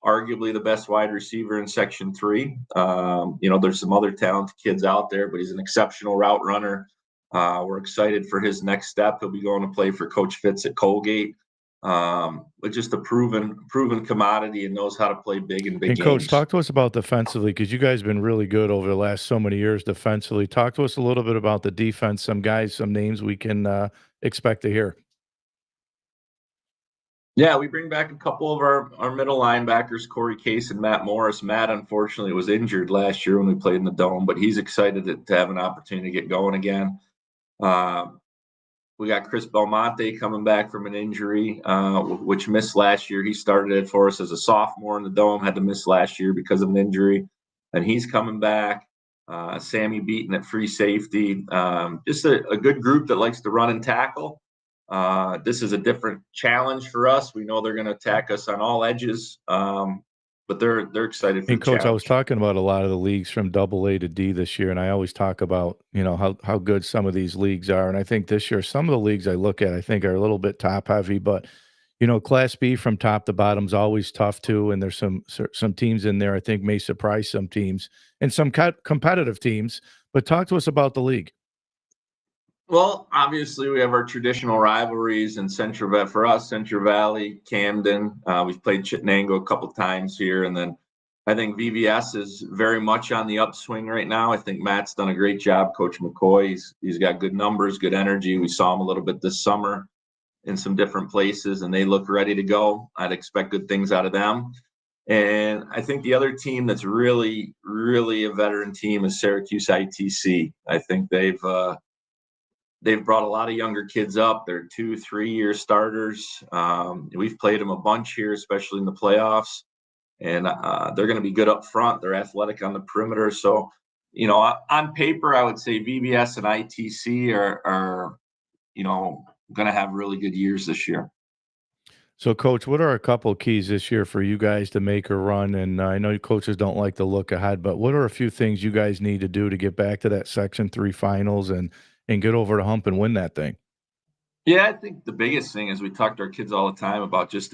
arguably the best wide receiver in Section 3. There's some other talented kids out there, but he's an exceptional route runner. We're excited for his next step. He'll be going to play for Coach Fitz at Colgate. But just a proven commodity and knows how to play big in big And coach, games. talk to us about defensively because you guys have been really good over the last so many years defensively. Talk to us a little bit about the defense, some guys, some names we can expect to hear. Yeah, we bring back a couple of our middle linebackers, Corey Case and Matt Morris. Matt, unfortunately, was injured last year when we played in the Dome, but he's excited to have an opportunity to get going again. We got Chris Belmonte coming back from an injury, which missed last year. He started it for us as a sophomore in the Dome, had to miss last year because of an injury, and he's coming back. Sammy Beaton at free safety. Just a good group that likes to run and tackle. This is a different challenge for us. We know they're going to attack us on all edges, but they're excited for And the coach, I challenge. was talking about a lot of the leagues from AA to D this year, and I always talk about how good some of these leagues are. And I think this year some of the leagues I look at I think are a little bit top heavy, but Class B from top to bottom is always tough too. And there's some teams in there I think may surprise some teams and some competitive teams. But talk to us about the league. Well, obviously, we have our traditional rivalries in Central Valley. For us, Central Valley, Camden. We've played Chittenango a couple times here, and then I think VVS is very much on the upswing right now. I think Matt's done a great job, Coach McCoy. He's got good numbers, good energy. We saw him a little bit this summer in some different places, and they look ready to go. I'd expect good things out of them. And I think the other team that's really, really a veteran team is Syracuse ITC. I think they've brought a lot of younger kids up. They're 2-3 year starters. We've played them a bunch here, especially in the playoffs, and they're going to be good up front. They're athletic on the perimeter. So, on paper, I would say VBS and ITC are going to have really good years this year. So, Coach, what are a couple of keys this year for you guys to make a run? And I know coaches don't like to look ahead, but what are a few things you guys need to do to get back to that Section 3 finals and get over the hump and win that thing? Yeah, I think the biggest thing is we talk to our kids all the time about just,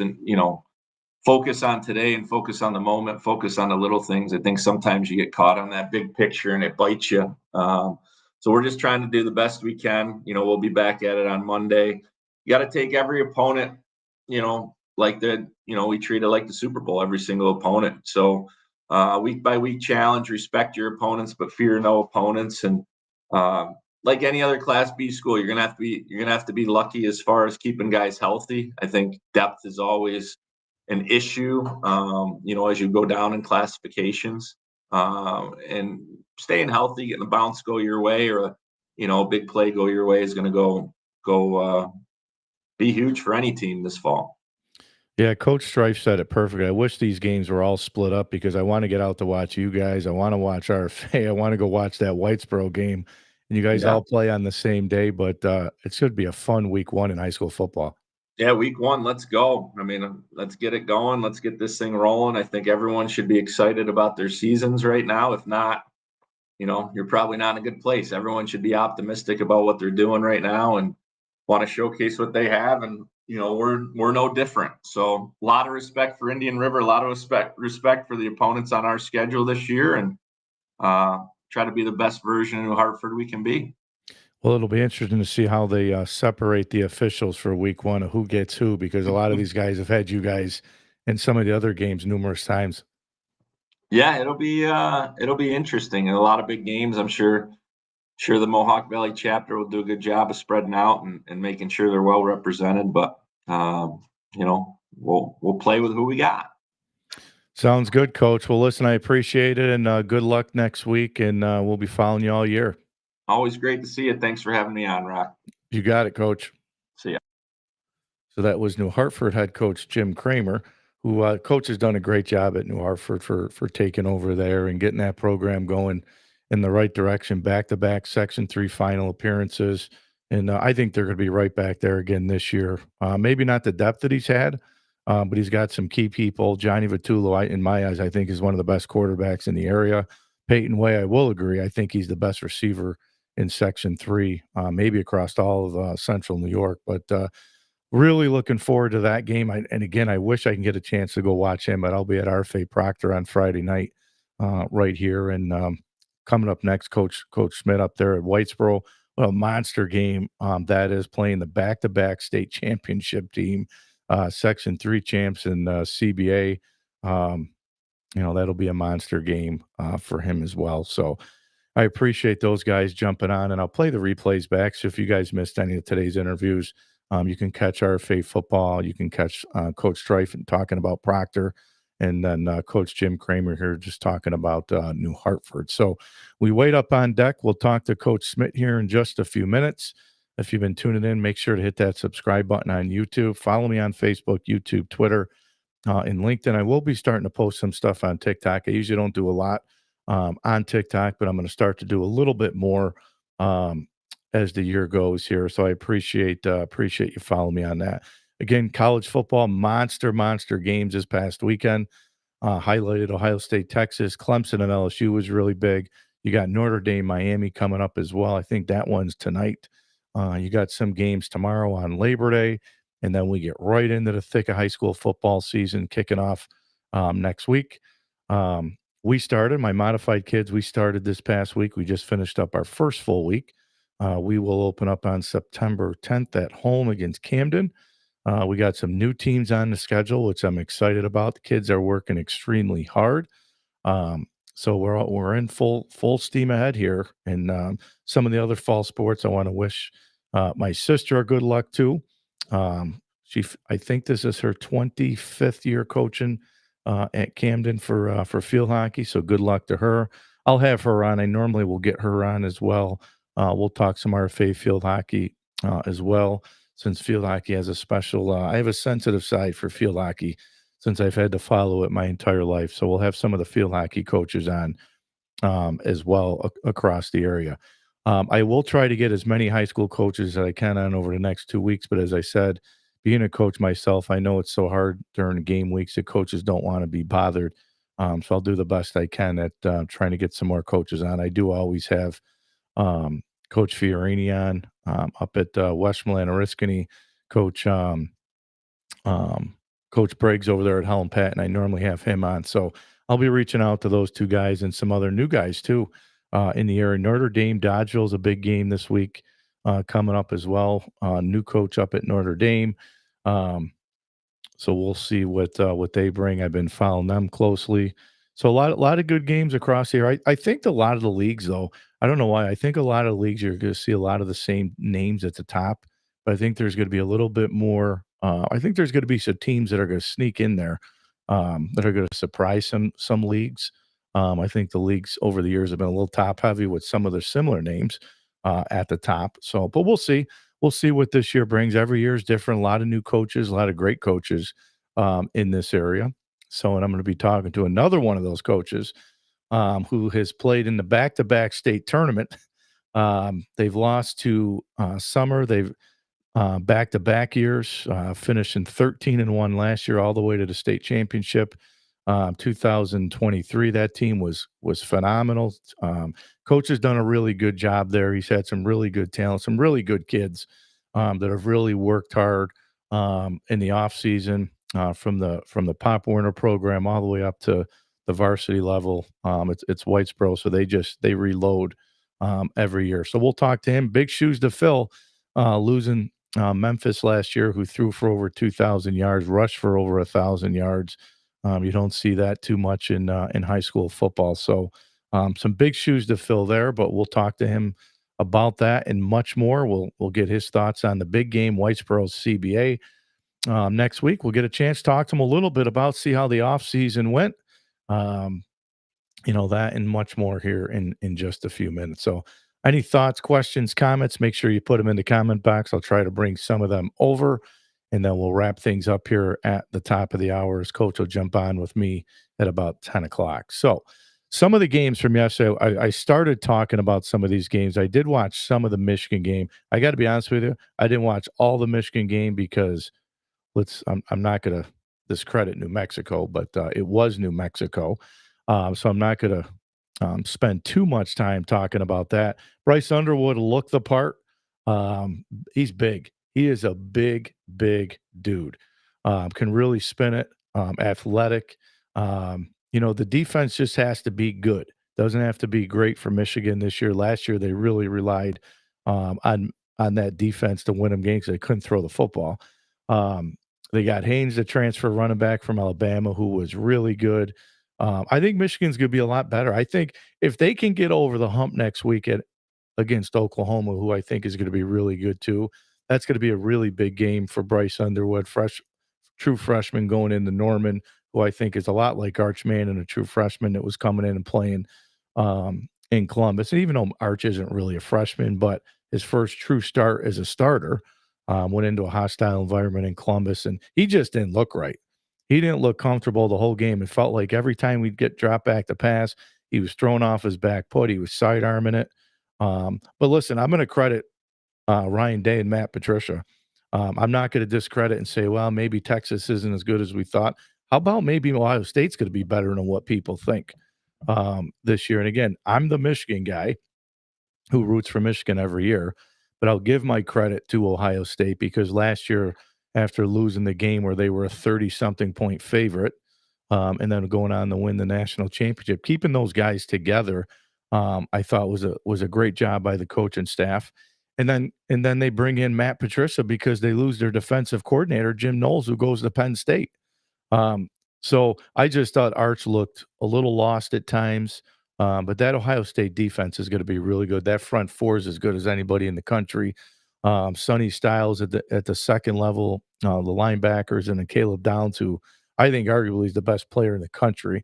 focus on today and focus on the moment, focus on the little things. I think sometimes you get caught on that big picture and it bites you. So we're just trying to do the best we can. We'll be back at it on Monday. You got to take every opponent, like we treat it like the Super Bowl, every single opponent. So week by week challenge, respect your opponents, but fear no opponents. And like any other Class B school, you're gonna have to be lucky as far as keeping guys healthy. I think depth is always an issue, as you go down in classifications, and staying healthy, getting the bounce go your way, or a big play go your way is going to go be huge for any team this fall. Yeah, Coach Strife said it perfectly. I wish these games were all split up because I want to get out to watch you guys. I want to watch RFA. I want to go watch that Whitesboro game. And you guys all play on the same day, but it should be a fun week 1 in high school football. Yeah, week 1, let's go. I mean, let's get it going. Let's get this thing rolling. I think everyone should be excited about their seasons right now. If not, you're probably not in a good place. Everyone should be optimistic about what they're doing right now and want to showcase what they have. And, we're no different. So a lot of respect for Indian River, a lot of respect for the opponents on our schedule this year, and try to be the best version of Hartford we can be. Well, it'll be interesting to see how they separate the officials for week 1 of who gets who, because a lot of these guys have had you guys in some of the other games numerous times. Yeah, it'll be interesting, and a lot of big games. I'm sure the Mohawk Valley chapter will do a good job of spreading out and making sure they're well represented. But we'll play with who we got. Sounds good, Coach. Well, listen, I appreciate it, and good luck next week, and we'll be following you all year. Always great to see you. Thanks for having me on, Rock. You got it, Coach. See ya. So that was New Hartford head coach Jim Kramer, who coach has done a great job at New Hartford for taking over there and getting that program going in the right direction. Back-to-back Section 3 final appearances, and I think they're going to be right back there again this year. Maybe not the depth that he's had, but he's got some key people. Johnny Vitulo, in my eyes, I think is one of the best quarterbacks in the area. Peyton Way, I will agree. I think he's the best receiver in Section 3, maybe across all of Central New York, but really looking forward to that game. And again, I wish I can get a chance to go watch him, but I'll be at RFA Proctor on Friday night right here. And coming up next, Coach Schmidt up there at Whitesboro. What a monster game that is, playing the back-to-back state championship team, Section 3 champs and CBA. That'll be a monster game for him as well. So I appreciate those guys jumping on, and I'll play the replays back. So if you guys missed any of today's interviews, you can catch RFA football. You can catch Coach Strife and talking about Proctor, and then Coach Jim Kramer here just talking about New Hartford. So we wait up on deck. We'll talk to Coach Schmidt here in just a few minutes. If you've been tuning in, make sure to hit that subscribe button on YouTube. Follow me on Facebook, YouTube, Twitter, and LinkedIn. I will be starting to post some stuff on TikTok. I usually don't do a lot on TikTok, but I'm going to start to do a little bit more as the year goes here. So I appreciate you following me on that. Again, college football, monster games this past weekend. Highlighted Ohio State, Texas, Clemson, and LSU was really big. You got Notre Dame, Miami coming up as well. I think that one's tonight. You got some games tomorrow on Labor Day, and then we get right into the thick of high school football season kicking off next week. My modified kids, we started this past week. We just finished up our first full week. We will open up on September 10th at home against Camden. We got some new teams on the schedule, which I'm excited about. The kids are working extremely hard. So we're in full steam ahead here. And some of the other fall sports, I want to wish my sister a good luck too. I think this is her 25th year coaching at Camden for field hockey. So good luck to her. I'll have her on. I normally will get her on as well. We'll talk some RFA field hockey as well, since field hockey has a special I have a sensitive side for field hockey since I've had to follow it my entire life. So we'll have some of the field hockey coaches on as well across the area. I will try to get as many high school coaches as I can on over the next 2 weeks. But as I said, being a coach myself, I know it's so hard during game weeks that coaches don't want to be bothered. So I'll do the best I can at trying to get some more coaches on. I do always have Coach Fiorini on up at Westmoreland Oriskany, Coach Briggs over there at Helen Patton. I normally have him on. So I'll be reaching out to those two guys and some other new guys too in the area. Notre Dame, Dodgeville is a big game this week coming up as well. New coach up at Notre Dame. So we'll see what they bring. I've been following them closely. So a lot of good games across here. I think a lot of the leagues, though, I don't know why. I think a lot of the leagues you're going to see a lot of the same names at the top, but I think there's going to be a little bit more. I think there's going to be some teams that are going to sneak in there that are going to surprise some leagues. I think the leagues over the years have been a little top heavy with some of their similar names at the top. So, but we'll see. We'll see what this year brings. Every year is different. A lot of new coaches, a lot of great coaches in this area. So, and I'm going to be talking to another one of those coaches who has played in the back-to-back state tournament. They've lost to Summer. They've back-to-back years, finishing 13-1 last year, all the way to the state championship. 2023, that team was phenomenal. Coach has done a really good job there. He's had some really good talent, some really good kids that have really worked hard in the off season from the Pop Warner program all the way up to the varsity level. It's Whitesboro, so they reload every year. So we'll talk to him. Big shoes to fill, losing Memphis last year, who threw for over 2,000 yards, rushed for over 1,000 yards. You don't see that too much in high school football. So some big shoes to fill there, but we'll talk to him about that and much more. We'll get his thoughts on the big game, Whitesboro's CBA. Next week, we'll get a chance to talk to him a little bit about see how the offseason went. That and much more here in just a few minutes. So any thoughts, questions, comments, make sure you put them in the comment box. I'll try to bring some of them over, and then we'll wrap things up here at the top of the hour as Coach will jump on with me at about 10 o'clock. So some of the games from yesterday, I started talking about some of these games. I did watch some of the Michigan game. I got to be honest with you, I didn't watch all the Michigan game because I'm not going to discredit New Mexico, but it was New Mexico. So I'm not going to spend too much time talking about that. Bryce Underwood looked the part. He's big. He is a big, big dude. Can really spin it. Athletic. The defense just has to be good. Doesn't have to be great for Michigan this year. Last year they really relied on that defense to win them games. They couldn't throw the football. They got Haynes, the transfer running back from Alabama, who was really good. I think Michigan's going to be a lot better. I think if they can get over the hump next week against Oklahoma, who I think is going to be really good too, that's going to be a really big game for Bryce Underwood, true freshman going into Norman, who I think is a lot like Arch Manning, a true freshman that was coming in and playing in Columbus. And even though Arch isn't really a freshman, but his first true start as a starter, went into a hostile environment in Columbus, and he just didn't look right. He didn't look comfortable the whole game. It felt like every time we'd get dropped back to pass, he was thrown off his back foot. He was sidearming it. But listen, I'm going to credit Ryan Day and Matt Patricia. I'm not going to discredit and say, well, maybe Texas isn't as good as we thought. How about maybe Ohio State's going to be better than what people think this year? And again, I'm the Michigan guy who roots for Michigan every year, but I'll give my credit to Ohio State because last year, after losing the game where they were a 30-something point favorite, and then going on to win the national championship, keeping those guys together, I thought was a great job by the coach and staff. And then they bring in Matt Patricia because they lose their defensive coordinator, Jim Knowles, who goes to Penn State. So I just thought Arch looked a little lost at times. But that Ohio State defense is going to be really good. That front four is as good as anybody in the country. Sonny Styles at the second level, the linebackers, and then Caleb Downs, who I think arguably is the best player in the country.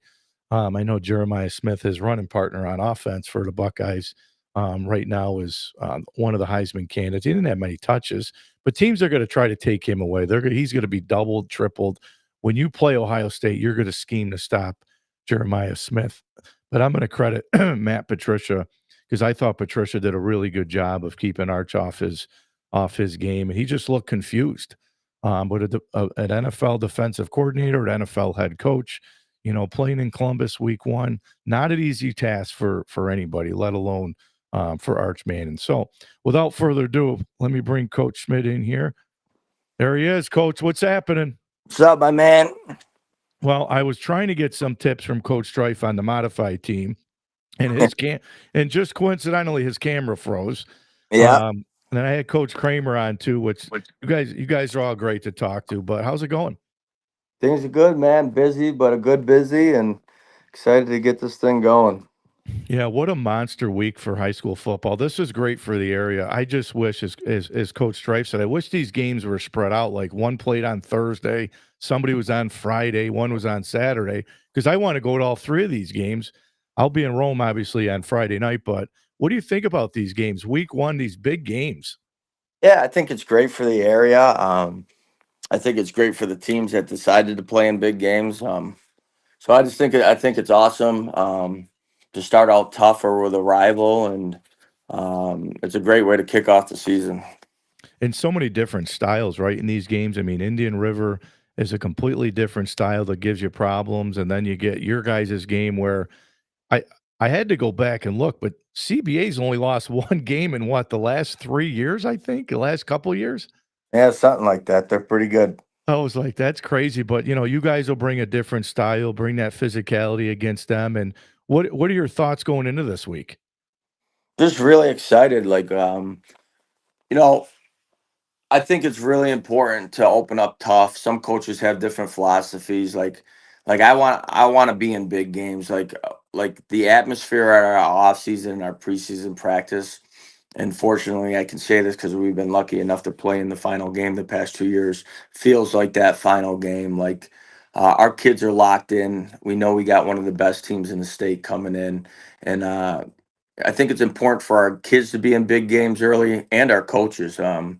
I know Jeremiah Smith, his running partner on offense for the Buckeyes, right now is one of the Heisman candidates. He didn't have many touches, but teams are going to try to take him away. He's going to be doubled, tripled. When you play Ohio State, you're going to scheme to stop Jeremiah Smith. But I'm going to credit Matt Patricia because I thought Patricia did a really good job of keeping Arch off his game, and he just looked confused. But an NFL defensive coordinator, an NFL head coach, playing in Columbus week one, not an easy task for anybody, let alone for Arch Manning. So without further ado, let me bring Coach Schmidt in here. There he is, Coach. What's happening? What's up, my man? Well, I was trying to get some tips from Coach Strife on the modified team, and and just coincidentally, his camera froze. Yeah. And then I had Coach Kramer on too, which you guys are all great to talk to. But how's it going? Things are good, man. Busy, but a good busy, and excited to get this thing going. Yeah, what a monster week for high school football. This is great for the area. I just wish, as Coach Strife said, I wish these games were spread out. Like one played on Thursday, somebody was on Friday, one was on Saturday, because I want to go to all three of these games. I'll be in Rome, obviously, on Friday night, but what do you think about these games? Week one, these big games. Yeah, I think it's great for the area. I think it's great for the teams that decided to play in big games. So I think it's awesome to start out tougher with a rival, and it's a great way to kick off the season. And so many different styles, right, in these games. I mean, Indian River is a completely different style that gives you problems, and then you get your guys' game where I had to go back and look, but CBA's only lost one game in the last 3 years, I think, the last couple of years? Yeah, something like that. They're pretty good. I was like, that's crazy. But, you guys will bring a different style, bring that physicality against them. And what are your thoughts going into this week? Just really excited. Like, I think it's really important to open up tough. Some coaches have different philosophies. Like I want to be in big games. Like the atmosphere at our off season and our preseason practice. And fortunately, I can say this because we've been lucky enough to play in the final game the past 2 years. Feels like that final game. Like our kids are locked in. We know we got one of the best teams in the state coming in, and I think it's important for our kids to be in big games early and our coaches. You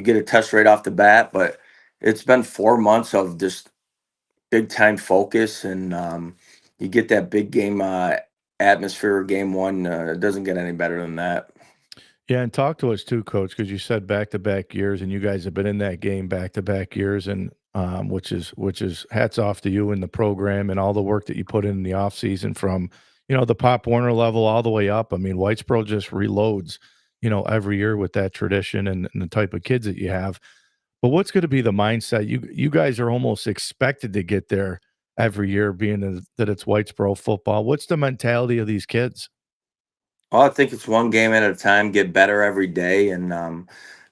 get a test right off the bat, but it's been 4 months of just big time focus, and you get that big game atmosphere. Game one, it doesn't get any better than that. Yeah, and talk to us too, coach, because you said back-to-back years, and you guys have been in that game back-to-back years, and which is hats off to you and the program and all the work that you put in the off season from the Pop Warner level all the way up. I mean, Whitesboro just reloads every year with that tradition and the type of kids that you have. But what's going to be the mindset? You guys are almost expected to get there every year, being that it's Whitesboro football. What's the mentality of these kids? Well, I think it's one game at a time, get better every day. And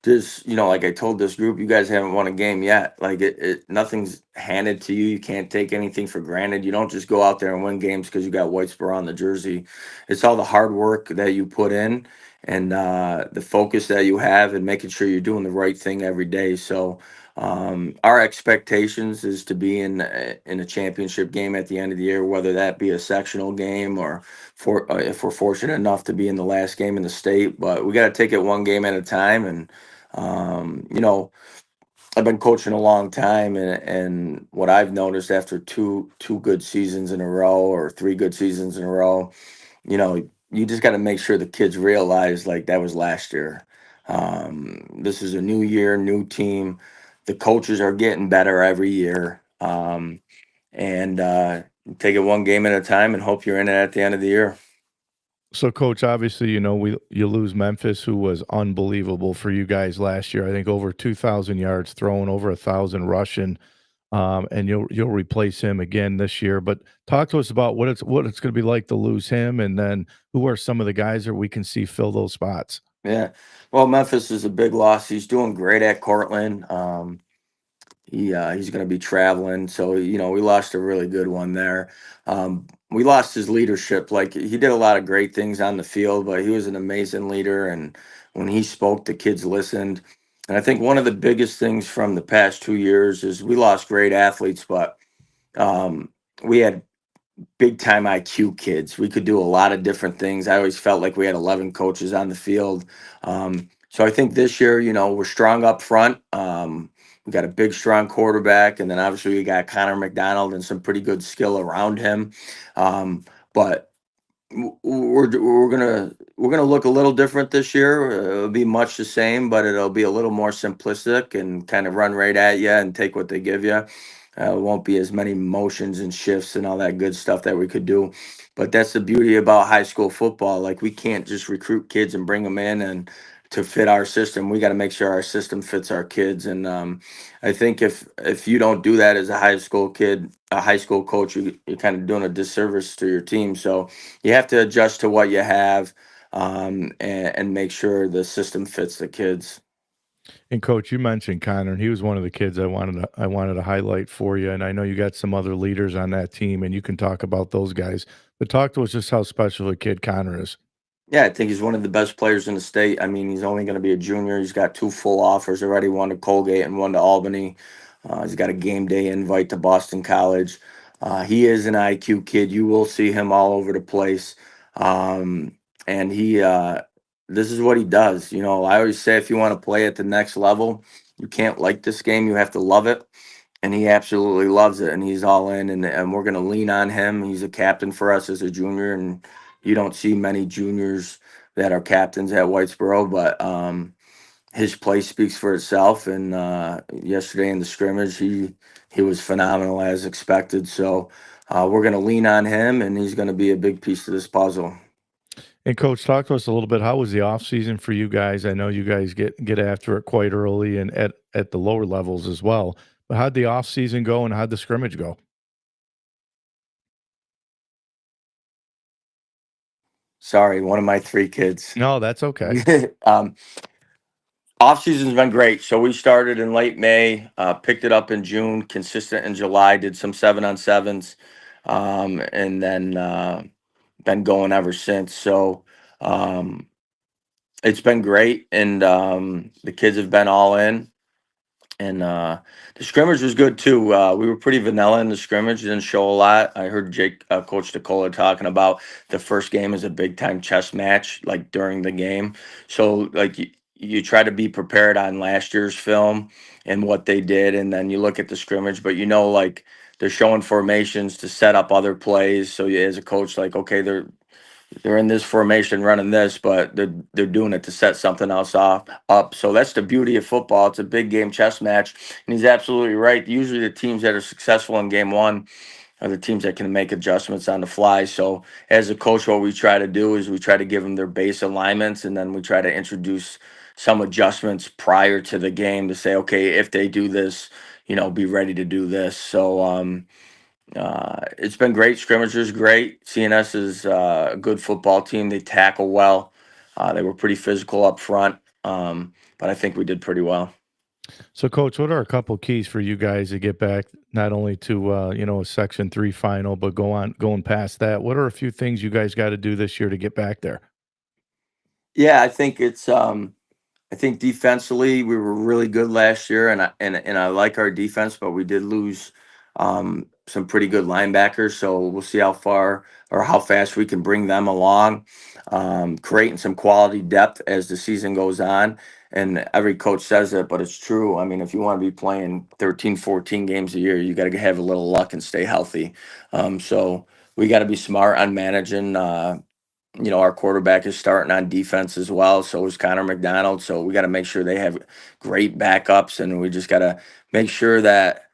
just, like I told this group, you guys haven't won a game yet. Like nothing's handed to you. You can't take anything for granted. You don't just go out there and win games because you got Whitesboro on the jersey. It's all the hard work that you put in and the focus that you have and making sure you're doing the right thing every day. So our expectations is to be in a championship game at the end of the year, whether that be a sectional game or if we're fortunate enough to be in the last game in the state. But we got to take it one game at a time. And um, you know, I've been coaching a long time, and what I've noticed after two good seasons in a row or three good seasons in a row, you just got to make sure the kids realize like that was last year. This is a new year, new team. The coaches are getting better every year. And take it one game at a time and hope you're in it at the end of the year. So, coach, obviously, you lose Memphis, who was unbelievable for you guys last year. I think over 2,000 yards thrown, over 1,000 rushing, and you'll replace him again this year. But talk to us about what it's going to be like to lose him, and then who are some of the guys that we can see fill those spots. Yeah. Well, Memphis is a big loss. He's doing great at Cortland. He's going to be traveling, so we lost a really good one there. We lost his leadership. Like he did a lot of great things on the field, but he was an amazing leader, and when he spoke, the kids listened. And I think one of the biggest things from the past 2 years is we lost great athletes, but um, we had big time IQ kids. We could do a lot of different things. I always felt like we had 11 coaches on the field. So I think this year, we're strong up front. We got a big, strong quarterback, and then obviously we got Connor McDonald and some pretty good skill around him. But we're gonna look a little different this year. It'll be much the same, but it'll be a little more simplistic and kind of run right at you and take what they give you. It won't be as many motions and shifts and all that good stuff that we could do. But that's the beauty about high school football. Like we can't just recruit kids and bring them in and to fit our system. We got to make sure our system fits our kids. And I think if you don't do that as a high school kid, a high school coach, you're kind of doing a disservice to your team. So you have to adjust to what you have, and make sure the system fits the kids. And coach, you mentioned Connor, and he was one of the kids I wanted to highlight for you. And I know you got some other leaders on that team, and you can talk about those guys. But talk to us just how special a kid Connor is. Yeah, I think he's one of the best players in the state. I mean, he's only going to be a junior. He's got two full offers already, one to Colgate and one to Albany. He's got a game day invite to Boston College. He is an IQ kid. You will see him all over the place. And this is what he does. I always say if you want to play at the next level, you can't like this game. You have to love it. And he absolutely loves it, and he's all in, and we're going to lean on him. He's a captain for us as a junior, and you don't see many juniors that are captains at Whitesboro, but his play speaks for itself. And yesterday in the scrimmage, he was phenomenal as expected. So we're going to lean on him, and he's going to be a big piece of this puzzle. And coach, talk to us a little bit. How was the off season for you guys? I know you guys get after it quite early and at the lower levels as well. But how'd the off season go, and how'd the scrimmage go? Sorry, one of my three kids. No, that's okay. um, Off season's been great. So we started in late May, picked it up in June, consistent in July, did some 7-on-7s, and then been going ever since. So um, it's been great, and the kids have been all in. And the scrimmage was good too. We were pretty vanilla in the scrimmage, didn't show a lot. I heard Coach DerCola talking about the first game is a big time chess match, like during the game. So like you try to be prepared on last year's film and what they did, and then you look at the scrimmage. But like they're showing formations to set up other plays. So you, as a coach, like okay, they're in this formation running this, but they're doing it to set something else up. So that's the beauty of football. It's a big game chess match, and he's absolutely right. Usually, the teams that are successful in game one are the teams that can make adjustments on the fly. So, as a coach, what we try to do is we try to give them their base alignments, and then we try to introduce some adjustments prior to the game to say, okay, if they do this, be ready to do this. So, it's been great. Scrimmagers great. CNS is a good football team. They tackle well. They were pretty physical up front, but I think we did pretty well. So, Coach, what are a couple keys for you guys to get back not only to a Section 3 final, but going past that? What are a few things you guys got to do this year to get back there? Yeah, I think it's. I think defensively we were really good last year, and I like our defense, but we did lose some pretty good linebackers. So we'll see how far or how fast we can bring them along, creating some quality depth as the season goes on. And every coach says it, but it's true. I mean, if you want to be playing 13, 14 games a year, you got to have a little luck and stay healthy. So we got to be smart on managing. Our quarterback is starting on defense as well. So is Connor McDonald. So we got to make sure they have great backups, and we just got to make sure that,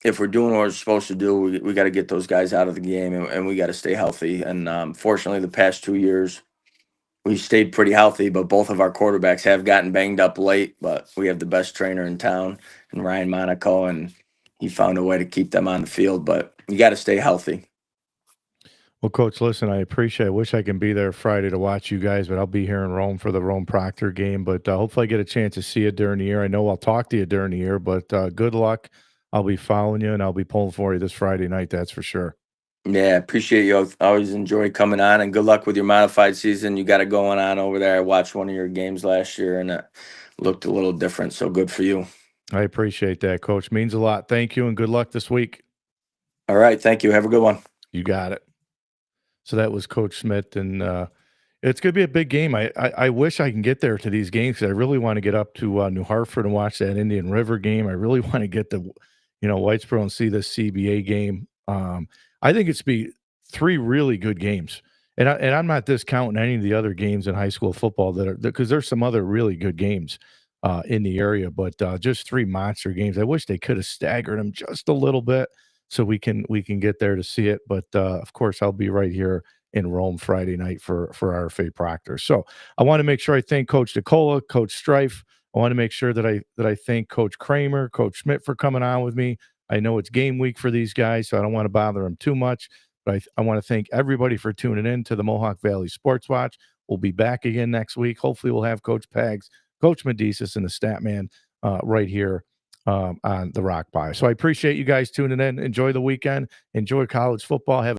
if we're doing what we're supposed to do, we got to get those guys out of the game, and we got to stay healthy. And fortunately, the past 2 years, we stayed pretty healthy, but both of our quarterbacks have gotten banged up late. But we have the best trainer in town, and Ryan Monaco, and he found a way to keep them on the field. But you got to stay healthy. Well, Coach, listen, I wish I can be there Friday to watch you guys, but I'll be here in Rome for the Rome Proctor game. But hopefully I get a chance to see you during the year. I know I'll talk to you during the year, but good luck. I'll be following you, and I'll be pulling for you this Friday night, that's for sure. Yeah, appreciate you. I always enjoy coming on, and good luck with your modified season. You got it going on over there. I watched one of your games last year, and it looked a little different. So good for you. I appreciate that, Coach. Means a lot. Thank you, and good luck this week. All right. Thank you. Have a good one. You got it. So that was Coach Schmidt, and it's going to be a big game. I wish I can get there to these games because I really want to get up to New Hartford and watch that Indian River game. I really want to get to, Whitesboro and see this CBA game. I think it's be 3 really good games, and I'm not discounting any of the other games in high school football because there's some other really good games in the area, but just 3 monster games. I wish they could have staggered them just a little bit so we can get there to see it. But of course, I'll be right here in Rome Friday night for RFA Proctor. So I want to make sure I thank Coach DerCola, Coach Strife. I want to make sure that I thank Coach Kramer, Coach Schmidt for coming on with me. I know it's game week for these guys, so I don't want to bother them too much. But I want to thank everybody for tuning in to the Mohawk Valley Sports Watch. We'll be back again next week. Hopefully, we'll have Coach Pags, Coach Medicis, and the stat man right here on the Rock Pie. So I appreciate you guys tuning in. Enjoy the weekend. Enjoy college football. Have